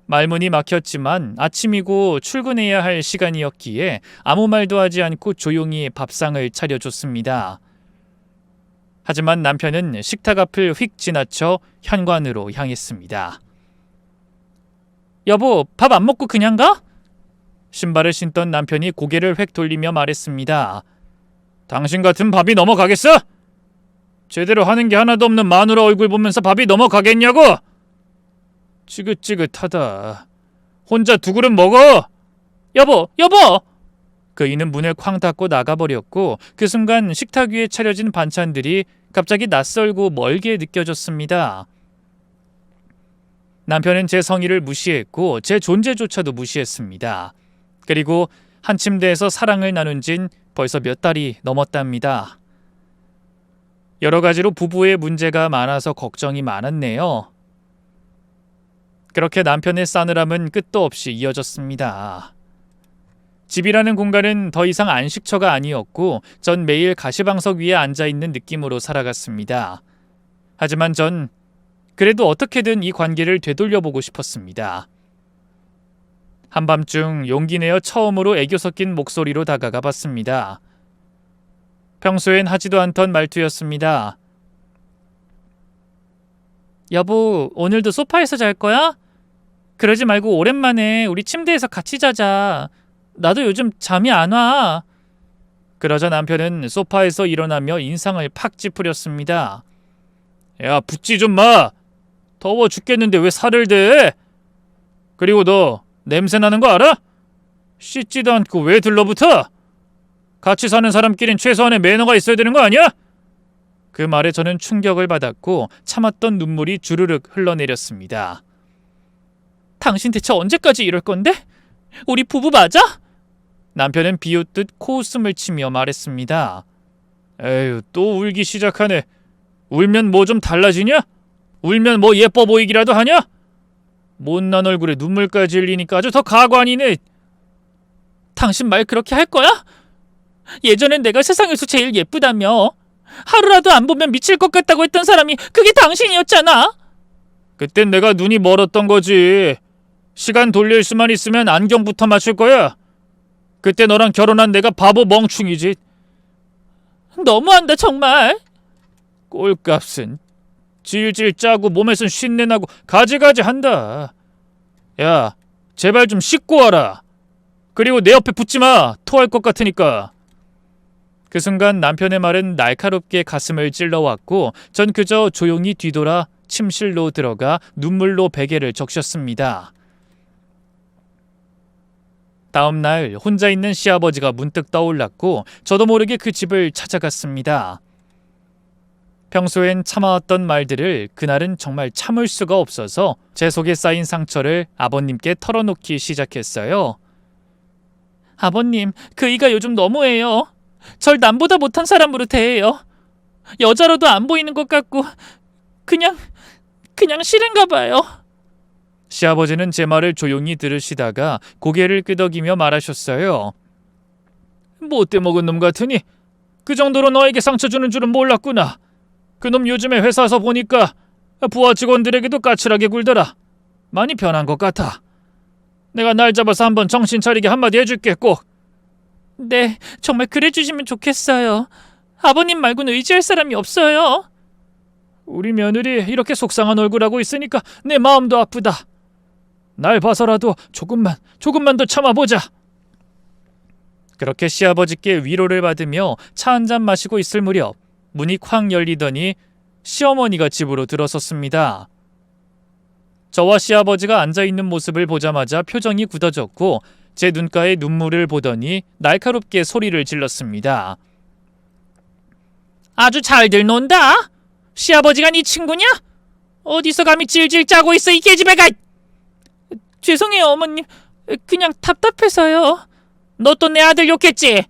말문이 막혔지만 아침이고 출근해야 할 시간이었기에 아무 말도 하지 않고 조용히 밥상을 차려줬습니다. 하지만 남편은 식탁 앞을 휙 지나쳐 현관으로 향했습니다. 여보, 밥 안 먹고 그냥 가? 신발을 신던 남편이 고개를 획 돌리며 말했습니다. 당신 같은 밥이 넘어가겠어? 제대로 하는 게 하나도 없는 마누라 얼굴 보면서 밥이 넘어가겠냐고? 지긋지긋하다. 혼자 두 그릇 먹어. 여보! 그이는 문을 쾅 닫고 나가버렸고 그 순간 식탁 위에 차려진 반찬들이 갑자기 낯설고 멀게 느껴졌습니다. 남편은 제 성의를 무시했고 제 존재조차도 무시했습니다. 그리고 한 침대에서 사랑을 나눈 진 벌써 몇 달이 넘었답니다. 여러 가지로 부부의 문제가 많아서 걱정이 많았네요. 그렇게 남편의 싸늘함은 끝도 없이 이어졌습니다. 집이라는 공간은 더 이상 안식처가 아니었고 전 매일 가시방석 위에 앉아있는 느낌으로 살아갔습니다. 하지만 전 그래도 어떻게든 이 관계를 되돌려보고 싶었습니다. 한밤중 용기 내어 처음으로 애교 섞인 목소리로 다가가 봤습니다. 평소엔 하지도 않던 말투였습니다. 여보, 오늘도 소파에서 잘 거야? 그러지 말고 오랜만에 우리 침대에서 같이 자자. 나도 요즘 잠이 안 와. 그러자 남편은 소파에서 일어나며 인상을 팍 찌푸렸습니다. 야, 붙지 좀 마. 더워 죽겠는데 왜 살을 대? 그리고 너 냄새 나는 거 알아? 씻지도 않고 왜 들러붙어? 같이 사는 사람끼린 최소한의 매너가 있어야 되는 거 아니야? 그 말에 저는 충격을 받았고 참았던 눈물이 주르륵 흘러내렸습니다. 당신 대체 언제까지 이럴 건데? 우리 부부 맞아? 남편은 비웃듯 코웃음을 치며 말했습니다. 에휴, 또 울기 시작하네. 울면 뭐 좀 달라지냐? 울면 뭐 예뻐 보이기라도 하냐? 못난 얼굴에 눈물까지 흘리니까 아주 더 가관이네. 당신 말 그렇게 할 거야? 예전엔 내가 세상에서 제일 예쁘다며. 하루라도 안 보면 미칠 것 같다고 했던 사람이 그게 당신이었잖아. 그땐 내가 눈이 멀었던 거지. 시간 돌릴 수만 있으면 안경부터 맞출 거야. 그때 너랑 결혼한 내가 바보 멍충이지. 너무한다 정말. 꼴값은 질질 짜고 몸에선 쉰내 나고 가지가지 한다. 야, 제발 좀 씻고 와라. 그리고 내 옆에 붙지 마. 토할 것 같으니까. 그 순간 남편의 말은 날카롭게 가슴을 찔러왔고 전 그저 조용히 뒤돌아 침실로 들어가 눈물로 베개를 적셨습니다. 다음 날 혼자 있는 시아버지가 문득 떠올랐고 저도 모르게 그 집을 찾아갔습니다. 평소엔 참아왔던 말들을 그날은 정말 참을 수가 없어서 제 속에 쌓인 상처를 아버님께 털어놓기 시작했어요. 아버님, 그이가 요즘 너무해요. 절 남보다 못한 사람으로 대해요. 여자로도 안 보이는 것 같고 그냥 싫은가 봐요. 시아버지는 제 말을 조용히 들으시다가 고개를 끄덕이며 말하셨어요. 못돼 먹은 놈 같으니 그 정도로 너에게 상처 주는 줄은 몰랐구나. 그놈 요즘에 회사에서 보니까 부하 직원들에게도 까칠하게 굴더라. 많이 변한 것 같아. 내가 날 잡아서 한번 정신 차리게 한마디 해줄게 꼭. 네, 정말 그래주시면 좋겠어요. 아버님 말고는 의지할 사람이 없어요. 우리 며느리 이렇게 속상한 얼굴하고 있으니까 내 마음도 아프다. 날 봐서라도 조금만 더 참아보자. 그렇게 시아버지께 위로를 받으며 차 한잔 마시고 있을 무렵 문이 쾅 열리더니 시어머니가 집으로 들어섰습니다. 저와 시아버지가 앉아있는 모습을 보자마자 표정이 굳어졌고 제 눈가에 눈물을 보더니 날카롭게 소리를 질렀습니다. 아주 잘들 논다. 시아버지가 네 친구냐? 어디서 감히 질질 짜고 있어 이 계집애가. 죄송해요 어머님. 그냥 답답해서요. 너 또 내 아들 욕했지?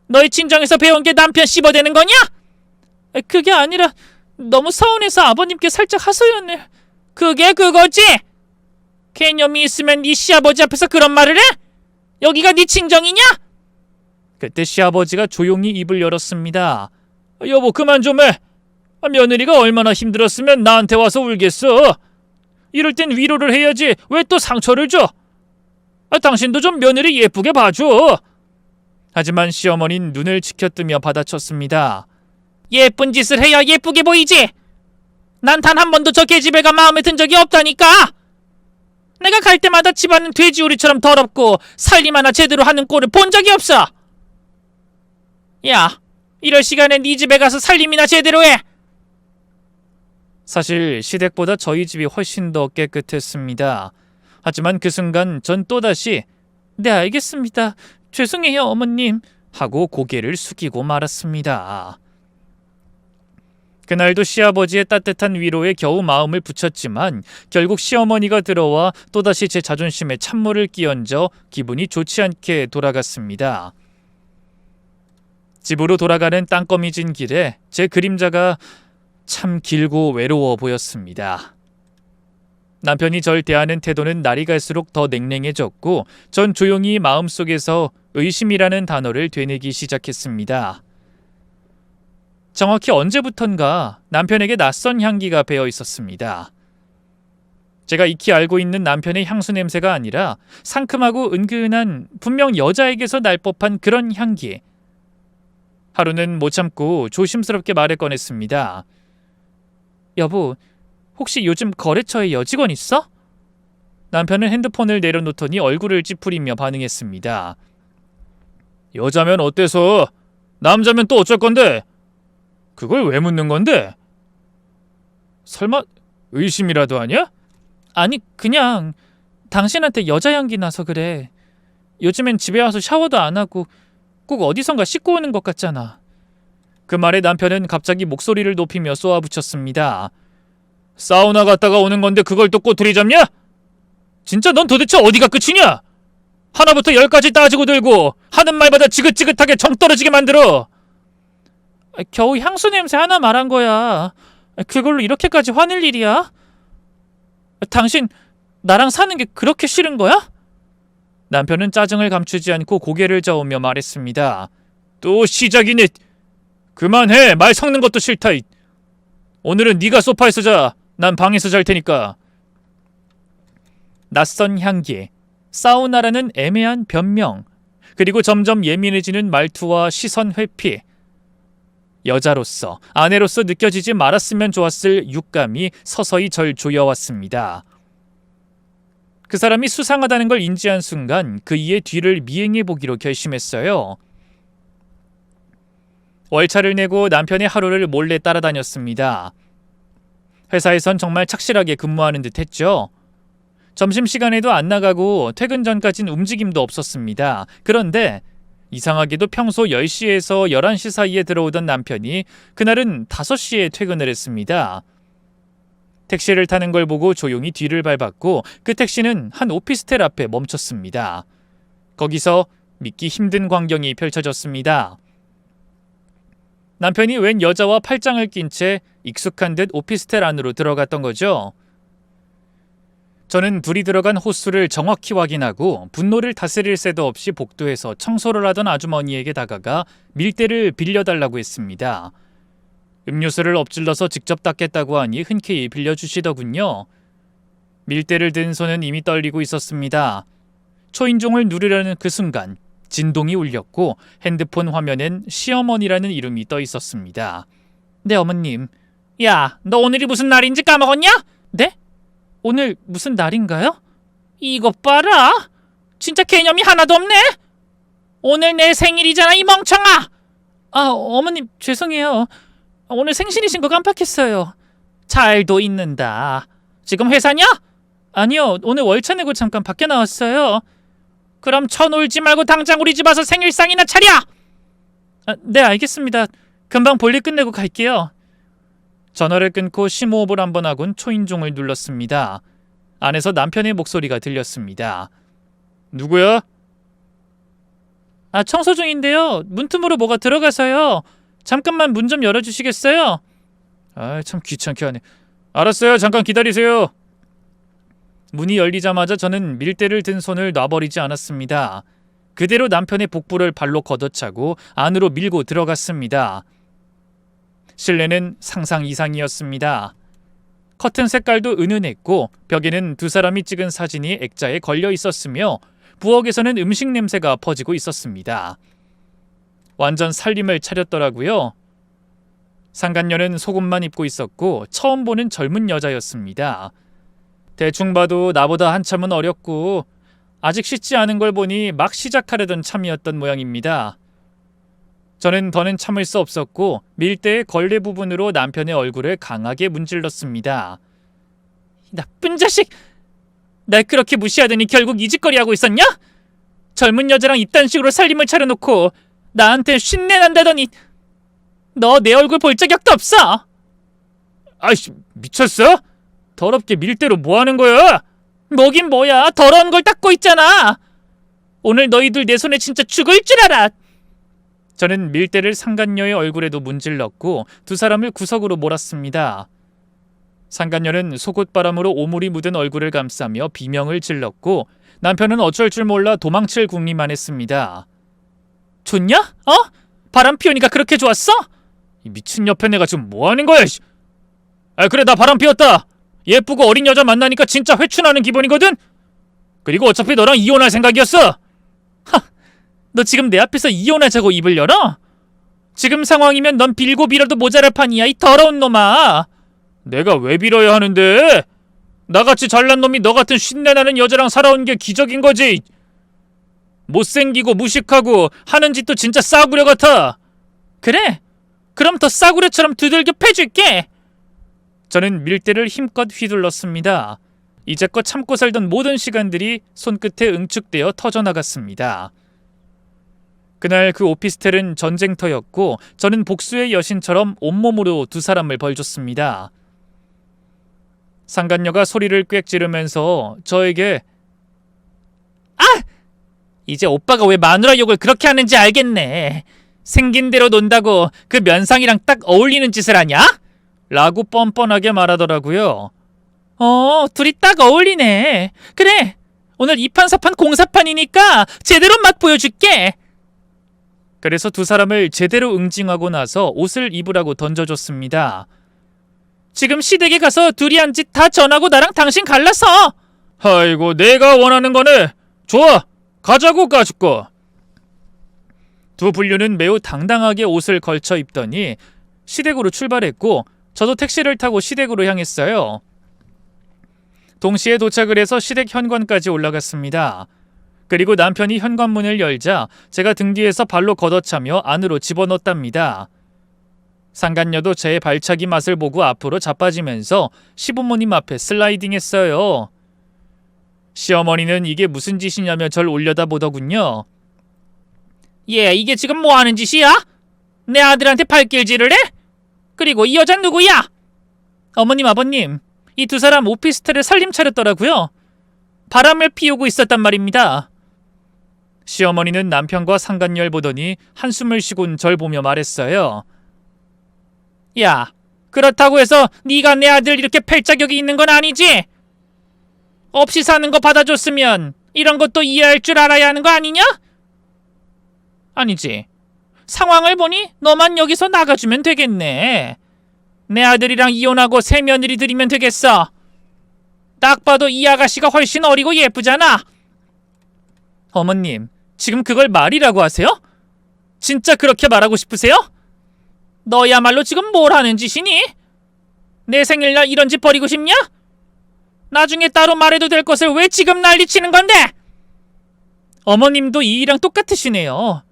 너희 친정에서 배운 게 남편 씹어대는 거냐? 그게 아니라 너무 서운해서 아버님께 살짝 하소연을. 그게 그거지? 개념이 있으면 네 시아버지 앞에서 그런 말을 해? 여기가 네 친정이냐? 그때 시아버지가 조용히 입을 열었습니다. 여보 그만 좀 해. 며느리가 얼마나 힘들었으면 나한테 와서 울겠어. 이럴 땐 위로를 해야지 왜 또 상처를 줘? 당신도 좀 며느리 예쁘게 봐줘. 하지만 시어머니는 눈을 치켜뜨며 받아쳤습니다. 예쁜 짓을 해야 예쁘게 보이지. 난 단 한 번도 저 계집애가 마음에 든 적이 없다니까. 내가 갈 때마다 집안은 돼지우리처럼 더럽고 살림 하나 제대로 하는 꼴을 본 적이 없어. 야, 이럴 시간에 네 집에 가서 살림이나 제대로 해. 사실 시댁보다 저희 집이 훨씬 더 깨끗했습니다. 하지만 그 순간 전 또다시 네 알겠습니다. 죄송해요 어머님 하고 고개를 숙이고 말았습니다. 그날도 시아버지의 따뜻한 위로에 겨우 마음을 붙였지만 결국 시어머니가 들어와 또다시 제 자존심에 찬물을 끼얹어 기분이 좋지 않게 돌아갔습니다. 집으로 돌아가는 땅거미진 길에 제 그림자가 참 길고 외로워 보였습니다. 남편이 절 대하는 태도는 날이 갈수록 더 냉랭해졌고 전 조용히 마음속에서 의심이라는 단어를 되뇌기 시작했습니다. 정확히 언제부턴가 남편에게 낯선 향기가 배어 있었습니다. 제가 익히 알고 있는 남편의 향수 냄새가 아니라 상큼하고 은근한 분명 여자에게서 날 법한 그런 향기. 하루는 못 참고 조심스럽게 말을 꺼냈습니다. 여보, 혹시 요즘 거래처에 여직원 있어? 남편은 핸드폰을 내려놓더니 얼굴을 찌푸리며 반응했습니다. 여자면 어때서? 남자면 또 어쩔 건데? 그걸 왜 묻는 건데? 설마 의심이라도 하냐? 아니 그냥 당신한테 여자 향기 나서 그래. 요즘엔 집에 와서 샤워도 안 하고 꼭 어디선가 씻고 오는 것 같잖아. 그 말에 남편은 갑자기 목소리를 높이며 쏘아붙였습니다. 사우나 갔다가 오는 건데 그걸 또 꼬투리 잡냐? 진짜 넌 도대체 어디가 끝이냐? 하나부터 열까지 따지고 들고 하는 말마다 지긋지긋하게 정 떨어지게 만들어. 겨우 향수 냄새 하나 말한 거야. 그걸로 이렇게까지 화낼 일이야? 당신 나랑 사는 게 그렇게 싫은 거야? 남편은 짜증을 감추지 않고 고개를 저으며 말했습니다. 또 시작이네. 그만해. 말 섞는 것도 싫다. 오늘은 네가 소파에서 자. 난 방에서 잘 테니까. 낯선 향기, 사우나라는 애매한 변명, 그리고 점점 예민해지는 말투와 시선 회피. 여자로서, 아내로서 느껴지지 말았으면 좋았을 육감이 서서히 절 조여왔습니다. 그 사람이 수상하다는 걸 인지한 순간 그이의 뒤를 미행해보기로 결심했어요. 월차를 내고 남편의 하루를 몰래 따라다녔습니다. 회사에선 정말 착실하게 근무하는 듯 했죠. 점심시간에도 안 나가고 퇴근 전까진 움직임도 없었습니다. 그런데 이상하게도 평소 10시에서 11시 사이에 들어오던 남편이 그날은 5시에 퇴근을 했습니다. 택시를 타는 걸 보고 조용히 뒤를 밟았고 그 택시는 한 오피스텔 앞에 멈췄습니다. 거기서 믿기 힘든 광경이 펼쳐졌습니다. 남편이 웬 여자와 팔짱을 낀 채 익숙한 듯 오피스텔 안으로 들어갔던 거죠. 저는 둘이 들어간 호수를 정확히 확인하고 분노를 다스릴 새도 없이 복도에서 청소를 하던 아주머니에게 다가가 밀대를 빌려달라고 했습니다. 음료수를 엎질러서 직접 닦겠다고 하니 흔쾌히 빌려주시더군요. 밀대를 든 손은 이미 떨리고 있었습니다. 초인종을 누르려는 그 순간 진동이 울렸고 핸드폰 화면엔 시어머니라는 이름이 떠 있었습니다. 네, 어머님. 야, 너 오늘이 무슨 날인지 까먹었냐? 네? 오늘 무슨 날인가요? 이것 봐라. 진짜 개념이 하나도 없네. 오늘 내 생일이잖아, 이 멍청아. 아, 어머님 죄송해요. 오늘 생신이신 거 깜빡했어요. 잘도 있는다. 지금 회사냐? 아니요, 오늘 월차 내고 잠깐 밖에 나왔어요. 그럼 쳐놀지 말고 당장 우리 집 와서 생일상이나 차려! 아, 네, 알겠습니다. 금방 볼일 끝내고 갈게요. 전화를 끊고 심호흡을 한번 하곤 초인종을 눌렀습니다. 안에서 남편의 목소리가 들렸습니다. 누구야? 아, 청소 중인데요. 문틈으로 뭐가 들어가서요. 잠깐만 문 좀 열어주시겠어요? 아, 참 귀찮게 하네. 알았어요. 잠깐 기다리세요. 문이 열리자마자 저는 밀대를 든 손을 놔버리지 않았습니다. 그대로 남편의 복부를 발로 걷어차고 안으로 밀고 들어갔습니다. 실내는 상상 이상이었습니다. 커튼 색깔도 은은했고 벽에는 두 사람이 찍은 사진이 액자에 걸려 있었으며 부엌에서는 음식 냄새가 퍼지고 있었습니다. 완전 살림을 차렸더라고요. 상간녀는 속옷만 입고 있었고 처음 보는 젊은 여자였습니다. 대충 봐도 나보다 한참은 어렸고 아직 씻지 않은 걸 보니 막 시작하려던 참이었던 모양입니다. 저는 더는 참을 수 없었고 밀대의 걸레 부분으로 남편의 얼굴을 강하게 문질렀습니다. 나쁜 자식! 날 그렇게 무시하더니 결국 이 짓거리 하고 있었냐? 젊은 여자랑 이딴 식으로 살림을 차려놓고 나한테 쉰내 난다더니 너 내 얼굴 볼 자격도 없어! 아이씨, 미쳤어? 더럽게 밀대로 뭐 하는 거야? 뭐긴 뭐야, 더러운 걸 닦고 있잖아. 오늘 너희들 내 손에 진짜 죽을 줄 알아. 저는 밀대를 상간녀의 얼굴에도 문질렀고 두 사람을 구석으로 몰았습니다. 상간녀는 속옷바람으로 오물이 묻은 얼굴을 감싸며 비명을 질렀고 남편은 어쩔 줄 몰라 도망칠 궁리만 했습니다. 좋냐? 어? 바람 피우니까 그렇게 좋았어? 이 미친 옆에 내가 지금 뭐 하는 거야? 아, 그래, 나 바람 피웠다. 예쁘고 어린 여자 만나니까 진짜 회춘하는 기분이거든? 그리고 어차피 너랑 이혼할 생각이었어. 너 지금 내 앞에서 이혼하자고 입을 열어? 지금 상황이면 넌 빌고 빌어도 모자랄 판이야, 이 더러운 놈아. 내가 왜 빌어야 하는데? 나같이 잘난 놈이 너 같은 쉰내나는 여자랑 살아온 게 기적인 거지. 못생기고 무식하고 하는 짓도 진짜 싸구려 같아. 그래? 그럼 더 싸구려처럼 두들겨 패줄게. 저는 밀대를 힘껏 휘둘렀습니다. 이제껏 참고 살던 모든 시간들이 손끝에 응축되어 터져나갔습니다. 그날 그 오피스텔은 전쟁터였고 저는 복수의 여신처럼 온몸으로 두 사람을 벌줬습니다. 상간녀가 소리를 꽥 지르면서 저에게 아! 이제 오빠가 왜 마누라 욕을 그렇게 하는지 알겠네. 생긴 대로 논다고 그 면상이랑 딱 어울리는 짓을 하냐? 라고 뻔뻔하게 말하더라고요. 둘이 딱 어울리네. 그래, 오늘 2판 4판 공사판이니까 제대로 맛 보여줄게. 그래서 두 사람을 제대로 응징하고 나서 옷을 입으라고 던져줬습니다. 지금 시댁에 가서 둘이 한 짓 다 전하고 나랑 당신 갈라서. 아이고, 내가 원하는 거네. 좋아, 가자고 까짓거. 두 불륜은 매우 당당하게 옷을 걸쳐 입더니 시댁으로 출발했고 저도 택시를 타고 시댁으로 향했어요. 동시에 도착을 해서 시댁 현관까지 올라갔습니다. 그리고 남편이 현관문을 열자 제가 등 뒤에서 발로 걷어차며 안으로 집어넣었답니다. 상간녀도 제 발차기 맛을 보고 앞으로 자빠지면서 시부모님 앞에 슬라이딩했어요. 시어머니는 이게 무슨 짓이냐며 절 올려다보더군요. 얘 이게 지금 뭐 하는 짓이야? 내 아들한테 발길질을 해? 그리고 이 여잔 누구야? 어머님, 아버님, 이 두 사람 오피스텔에 살림 차렸더라고요. 바람을 피우고 있었단 말입니다. 시어머니는 남편과 상간녀를 보더니 한숨을 쉬곤 절 보며 말했어요. 야, 그렇다고 해서 네가 내 아들 이렇게 팰 자격이 있는 건 아니지? 없이 사는 거 받아줬으면 이런 것도 이해할 줄 알아야 하는 거 아니냐? 아니지. 상황을 보니 너만 여기서 나가주면 되겠네. 내 아들이랑 이혼하고 새 며느리 들이면 되겠어. 딱 봐도 이 아가씨가 훨씬 어리고 예쁘잖아. 어머님, 지금 그걸 말이라고 하세요? 진짜 그렇게 말하고 싶으세요? 너야말로 지금 뭘 하는 짓이니? 내 생일날 이런 짓 버리고 싶냐? 나중에 따로 말해도 될 것을 왜 지금 난리치는 건데? 어머님도 이이랑 똑같으시네요.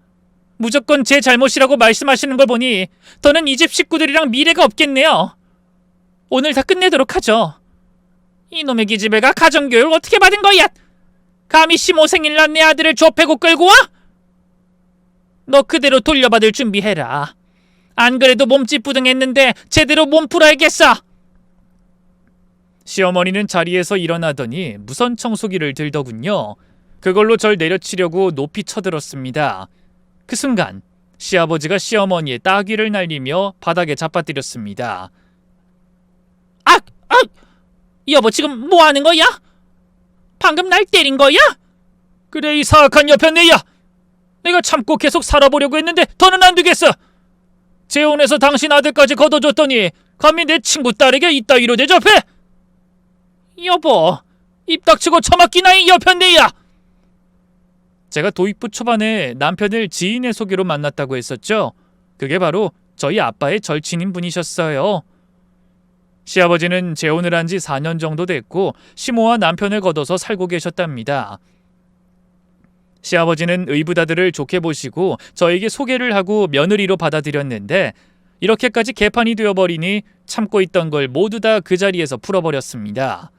무조건 제 잘못이라고 말씀하시는 걸 보니 더는 이 집 식구들이랑 미래가 없겠네요. 오늘 다 끝내도록 하죠. 이놈의 기집애가 가정교육을 어떻게 받은 거야? 감히 시모 생일날 내 아들을 좁혀고 끌고 와? 너 그대로 돌려받을 준비해라. 안 그래도 몸집 부등했는데 제대로 몸 풀어야겠어. 시어머니는 자리에서 일어나더니 무선 청소기를 들더군요. 그걸로 절 내려치려고 높이 쳐들었습니다. 그 순간 시아버지가 시어머니의 따귀를 날리며 바닥에 잡아뜨렸습니다. 악! 악! 여보 지금 뭐 하는 거야? 방금 날 때린 거야? 그래 이 사악한 여편네야! 내가 참고 계속 살아보려고 했는데 더는 안 되겠어! 재혼해서 당신 아들까지 걷어줬더니 감히 내 친구 딸에게 이따위로 대접해! 여보, 입 닥치고 처맞기나 이 여편네야! 제가 도입부 초반에 남편을 지인의 소개로 만났다고 했었죠. 그게 바로 저희 아빠의 절친인 분이셨어요. 시아버지는 재혼을 한 지 4년 정도 됐고 시모와 남편을 거둬서 살고 계셨답니다. 시아버지는 의붓아들을 좋게 보시고 저에게 소개를 하고 며느리로 받아들였는데 이렇게까지 개판이 되어버리니 참고 있던 걸 모두 다 그 자리에서 풀어버렸습니다.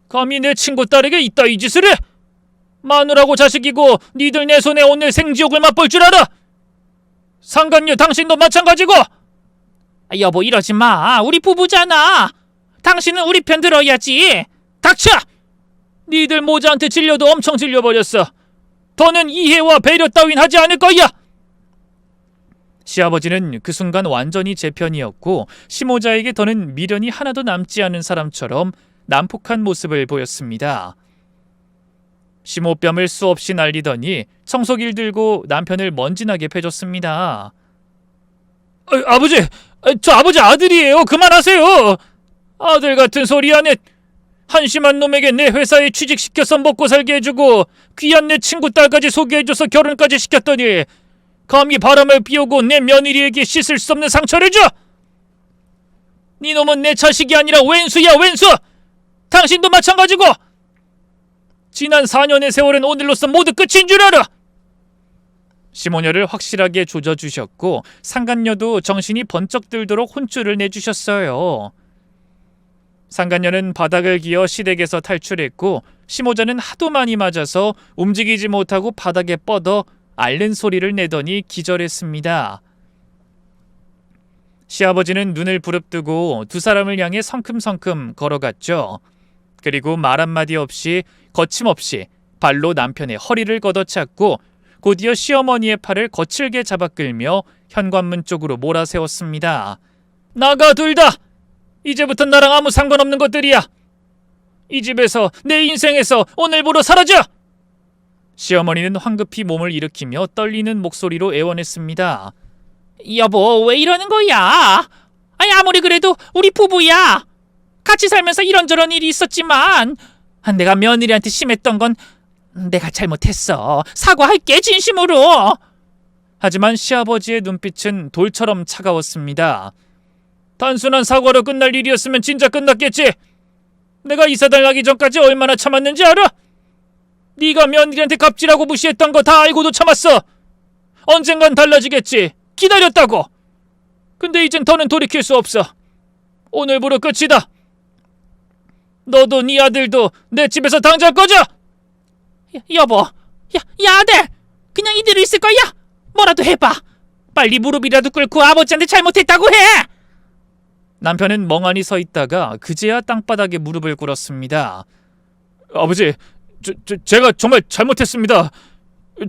감히 내 친구 딸에게 이따위 짓을 해! 마누라고 자식이고 니들 내 손에 오늘 생지옥을 맛볼 줄 알아! 상간녀 당신도 마찬가지고! 여보 이러지 마. 우리 부부잖아. 당신은 우리 편 들어야지. 닥쳐! 니들 모자한테 질려도 엄청 질려버렸어. 더는 이해와 배려 따윈 하지 않을 거야! 시아버지는 그 순간 완전히 제 편이었고 시모자에게 더는 미련이 하나도 남지 않은 사람처럼 난폭한 모습을 보였습니다. 시모뺨을 수없이 날리더니 청소기를 들고 남편을 먼지나게 패줬습니다. 아버지! 저 아버지 아들이에요. 그만하세요. 아들 같은 소리 안 해. 한심한 놈에게 내 회사에 취직시켜서 먹고 살게 해주고 귀한 내 친구 딸까지 소개해줘서 결혼까지 시켰더니 감히 바람을 피우고 내 며느리에게 씻을 수 없는 상처를 줘! 네 놈은 내 자식이 아니라 왼수야 왼수! 당신도 마찬가지고! 지난 4년의 세월은 오늘로써 모두 끝인 줄 알아! 시모녀를 확실하게 조져주셨고 상간녀도 정신이 번쩍 들도록 혼쭐을 내주셨어요. 상간녀는 바닥을 기어 시댁에서 탈출했고 시모자는 하도 많이 맞아서 움직이지 못하고 바닥에 뻗어 앓는 소리를 내더니 기절했습니다. 시아버지는 눈을 부릅뜨고 두 사람을 향해 성큼성큼 걸어갔죠. 그리고 말 한마디 없이 거침없이 발로 남편의 허리를 걷어찼고 곧이어 시어머니의 팔을 거칠게 잡아끌며 현관문 쪽으로 몰아세웠습니다. 나가 둘 다! 이제부터 나랑 아무 상관없는 것들이야! 이 집에서 내 인생에서 오늘부로 사라져! 시어머니는 황급히 몸을 일으키며 떨리는 목소리로 애원했습니다. 여보 왜 이러는 거야? 아니 아무리 그래도 우리 부부야. 같이 살면서 이런저런 일이 있었지만 내가 며느리한테 심했던 건 내가 잘못했어. 사과할게 진심으로. 하지만 시아버지의 눈빛은 돌처럼 차가웠습니다. 단순한 사과로 끝날 일이었으면 진짜 끝났겠지. 내가 이사달 나기 전까지 얼마나 참았는지 알아? 네가 며느리한테 갑질하고 무시했던 거 다 알고도 참았어. 언젠간 달라지겠지. 기다렸다고. 근데 이젠 더는 돌이킬 수 없어. 오늘부로 끝이다. 너도 네 아들도 내 집에서 당장 꺼져! 여보, 야 아들, 그냥 이대로 있을 거야? 뭐라도 해봐. 빨리 무릎이라도 꿇고 아버지한테 잘못했다고 해. 남편은 멍하니 서 있다가 그제야 땅바닥에 무릎을 꿇었습니다. 아버지, 제가 정말 잘못했습니다.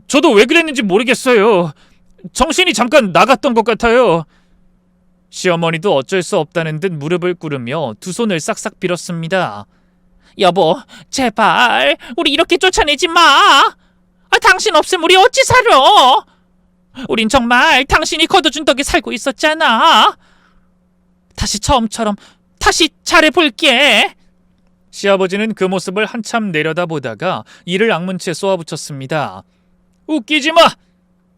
저도 왜 그랬는지 모르겠어요. 정신이 잠깐 나갔던 것 같아요. 시어머니도 어쩔 수 없다는 듯 무릎을 꿇으며 두 손을 싹싹 빌었습니다. 여보, 제발 우리 이렇게 쫓아내지 마. 당신 없으면 우리 어찌 살아? 우린 정말 당신이 거둬준 덕에 살고 있었잖아. 다시 처음처럼 다시 잘해볼게. 시아버지는 그 모습을 한참 내려다보다가 이를 악문채 쏘아붙였습니다. 웃기지 마!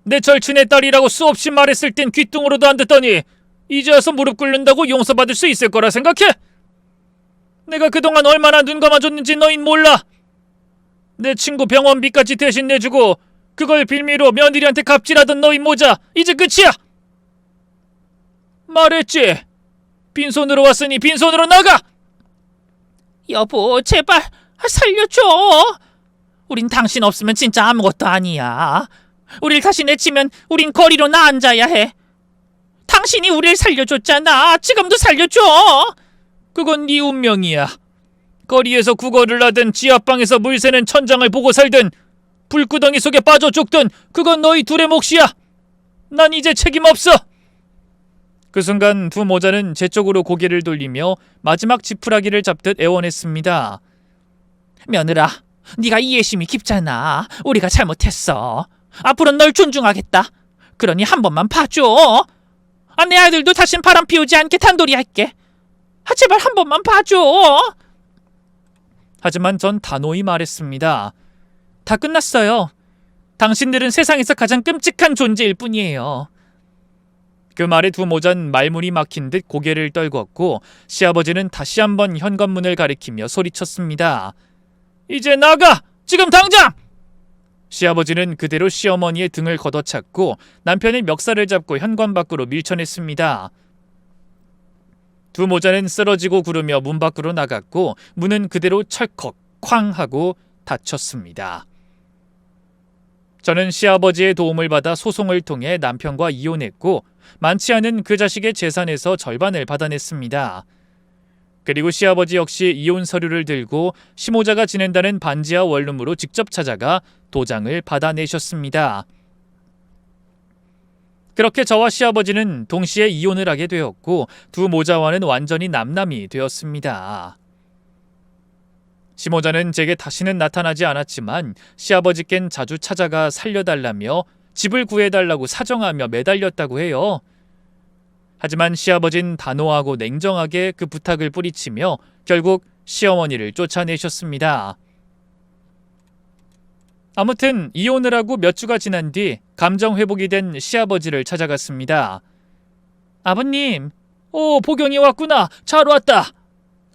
내 절친의 딸이라고 수없이 말했을 땐 귀뚱으로도 안 듣더니 이제 와서 무릎 꿇는다고 용서받을 수 있을 거라 생각해? 내가 그동안 얼마나 눈 감아줬는지 너흰 몰라. 내 친구 병원비까지 대신 내주고 그걸 빌미로 며느리한테 갑질하던 너희 모자 이제 끝이야. 말했지. 빈손으로 왔으니 빈손으로 나가. 여보, 제발 살려줘. 우린 당신 없으면 진짜 아무것도 아니야. 우릴 다시 내치면 우린 거리로 나앉아야 해. 당신이 우릴 살려줬잖아. 지금도 살려줘. 그건 네 운명이야. 거리에서 구걸을 하든 지하방에서 물 새는 천장을 보고 살든 불구덩이 속에 빠져 죽든 그건 너희 둘의 몫이야. 난 이제 책임 없어. 그 순간 두 모자는 제 쪽으로 고개를 돌리며 마지막 지푸라기를 잡듯 애원했습니다. 며느라, 네가 이해심이 깊잖아. 우리가 잘못했어. 앞으로는 널 존중하겠다. 그러니 한 번만 봐줘. 내 아들도 다신 바람 피우지 않게 단돌이 할게. 제발 한 번만 봐줘. 하지만 전 단호히 말했습니다. 다 끝났어요. 당신들은 세상에서 가장 끔찍한 존재일 뿐이에요. 그 말에 두 모자는 말문이 막힌 듯 고개를 떨궜고 시아버지는 다시 한번 현관문을 가리키며 소리쳤습니다. 이제 나가! 지금 당장! 시아버지는 그대로 시어머니의 등을 걷어찼고 남편의 멱살을 잡고 현관 밖으로 밀쳐냈습니다. 두 모자는 쓰러지고 구르며 문 밖으로 나갔고 문은 그대로 철컥 쾅 하고 닫혔습니다. 저는 시아버지의 도움을 받아 소송을 통해 남편과 이혼했고 많지 않은 그 자식의 재산에서 절반을 받아냈습니다. 그리고 시아버지 역시 이혼 서류를 들고 시모자가 지낸다는 반지하 원룸으로 직접 찾아가 도장을 받아내셨습니다. 그렇게 저와 시아버지는 동시에 이혼을 하게 되었고 두 모자와는 완전히 남남이 되었습니다. 시모자는 제게 다시는 나타나지 않았지만 시아버지께는 자주 찾아가 살려달라며 집을 구해달라고 사정하며 매달렸다고 해요. 하지만 시아버진 단호하고 냉정하게 그 부탁을 뿌리치며 결국 시어머니를 쫓아내셨습니다. 아무튼 이혼을 하고 몇 주가 지난 뒤 감정 회복이 된 시아버지를 찾아갔습니다. 아버님, 보경이 왔구나. 잘 왔다.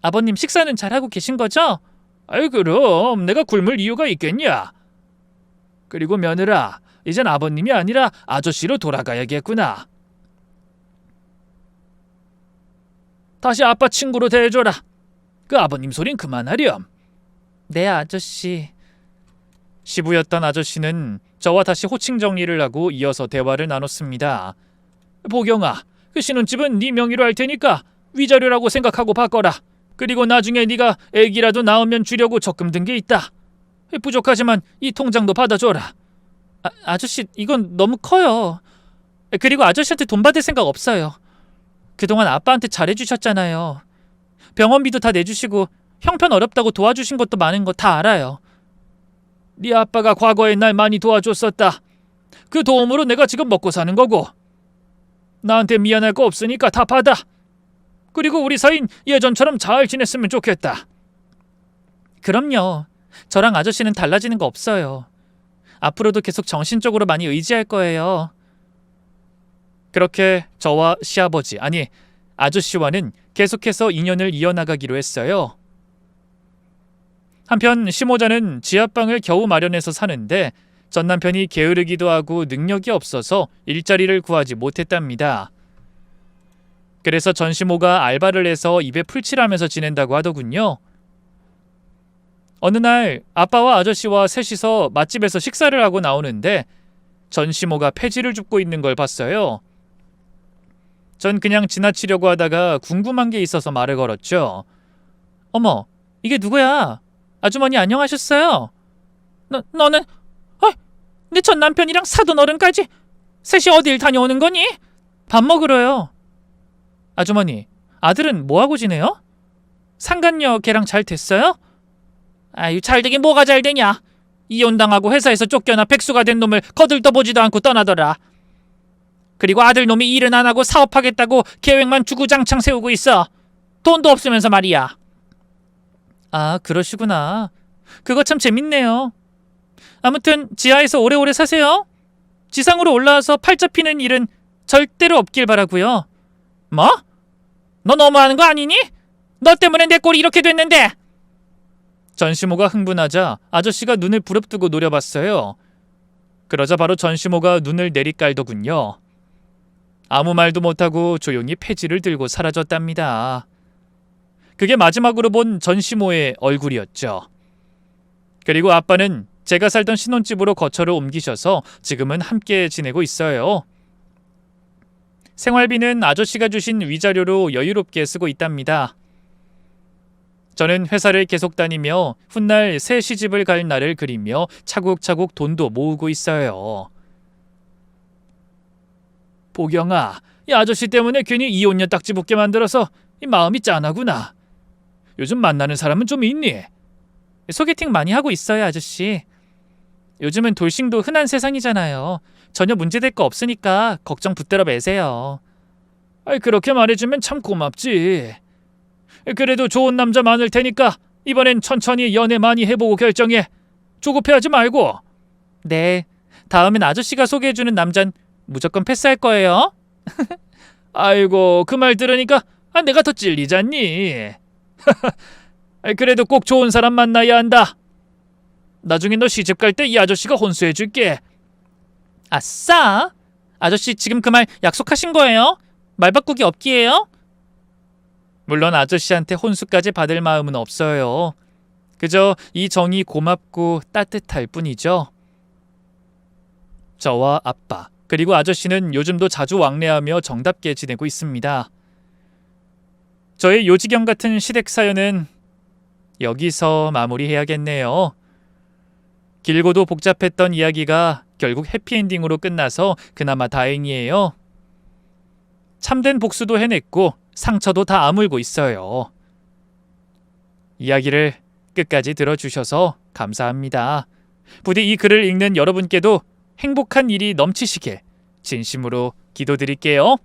아버님 식사는 잘하고 계신 거죠? 아이 그럼 내가 굶을 이유가 있겠냐. 그리고 며느라, 이젠 아버님이 아니라 아저씨로 돌아가야겠구나. 다시 아빠 친구로 대해줘라. 그 아버님 소린 그만하렴. 네, 아저씨. 시부였던 아저씨는 저와 다시 호칭 정리를 하고 이어서 대화를 나눴습니다. 보경아, 그 신혼집은 네 명의로 할 테니까 위자료라고 생각하고 바꿔라. 그리고 나중에 네가 애기라도 낳으면 주려고 적금 든 게 있다. 부족하지만 이 통장도 받아줘라. 아저씨, 이건 너무 커요. 그리고 아저씨한테 돈 받을 생각 없어요. 그동안 아빠한테 잘해주셨잖아요. 병원비도 다 내주시고 형편 어렵다고 도와주신 것도 많은 거 다 알아요. 네 아빠가 과거에 날 많이 도와줬었다. 그 도움으로 내가 지금 먹고 사는 거고. 나한테 미안할 거 없으니까 다 받아. 그리고 우리 사이는 예전처럼 잘 지냈으면 좋겠다. 그럼요. 저랑 아저씨는 달라지는 거 없어요. 앞으로도 계속 정신적으로 많이 의지할 거예요. 그렇게 저와 시아버지, 아니 아저씨와는 계속해서 인연을 이어나가기로 했어요. 한편 시모자는 지하방을 겨우 마련해서 사는데 전 남편이 게으르기도 하고 능력이 없어서 일자리를 구하지 못했답니다. 그래서 전 시모가 알바를 해서 입에 풀칠하면서 지낸다고 하더군요. 어느 날 아빠와 아저씨와 셋이서 맛집에서 식사를 하고 나오는데 전시모가 폐지를 줍고 있는 걸 봤어요. 전 그냥 지나치려고 하다가 궁금한 게 있어서 말을 걸었죠. 어머, 이게 누구야? 아주머니 안녕하셨어요? 너는? 내 전 남편이랑 사돈 어른까지 셋이 어딜 다녀오는 거니? 밥 먹으러요. 아주머니, 아들은 뭐하고 지내요? 상간녀 걔랑 잘 됐어요? 아유, 잘 되긴 뭐가 잘 되냐. 이혼당하고 회사에서 쫓겨나 백수가 된 놈을 거들떠보지도 않고 떠나더라. 그리고 아들 놈이 일은 안 하고 사업하겠다고 계획만 주구장창 세우고 있어. 돈도 없으면서 말이야. 아, 그러시구나. 그거 참 재밌네요. 아무튼 지하에서 오래오래 사세요. 지상으로 올라와서 팔자 피는 일은 절대로 없길 바라고요. 뭐? 너 너무하는 거 아니니? 너 때문에 내 꼴이 이렇게 됐는데. 전시모가 흥분하자 아저씨가 눈을 부릅뜨고 노려봤어요. 그러자 바로 전시모가 눈을 내리깔더군요. 아무 말도 못하고 조용히 폐지를 들고 사라졌답니다. 그게 마지막으로 본 전시모의 얼굴이었죠. 그리고 아빠는 제가 살던 신혼집으로 거처를 옮기셔서 지금은 함께 지내고 있어요. 생활비는 아저씨가 주신 위자료로 여유롭게 쓰고 있답니다. 저는 회사를 계속 다니며 훗날 새 시집을 갈 날을 그리며 차곡차곡 돈도 모으고 있어요. 보경아, 이 아저씨 때문에 괜히 이혼녀 딱지 붙게 만들어서 이 마음이 짠하구나. 요즘 만나는 사람은 좀 있니? 소개팅 많이 하고 있어요, 아저씨. 요즘은 돌싱도 흔한 세상이잖아요. 전혀 문제될 거 없으니까 걱정 붙들어 매세요. 그렇게 말해주면 참 고맙지. 그래도 좋은 남자 많을 테니까 이번엔 천천히 연애 많이 해보고 결정해. 조급해하지 말고. 네, 다음엔 아저씨가 소개해주는 남잔 무조건 패스할 거예요. 아이고, 그 말 들으니까 내가 더 찔리잖니. 그래도 꼭 좋은 사람 만나야 한다. 나중에 너 시집 갈 때 이 아저씨가 혼수해줄게. 아싸! 아저씨 지금 그 말 약속하신 거예요? 말 바꾸기 없기예요? 물론 아저씨한테 혼수까지 받을 마음은 없어요. 그저 이 정이 고맙고 따뜻할 뿐이죠. 저와 아빠 그리고 아저씨는 요즘도 자주 왕래하며 정답게 지내고 있습니다. 저의 요지경 같은 시댁 사연은 여기서 마무리해야겠네요. 길고도 복잡했던 이야기가 결국 해피엔딩으로 끝나서 그나마 다행이에요. 참된 복수도 해냈고 상처도 다 아물고 있어요. 이야기를 끝까지 들어주셔서 감사합니다. 부디 이 글을 읽는 여러분께도 행복한 일이 넘치시길 진심으로 기도드릴게요.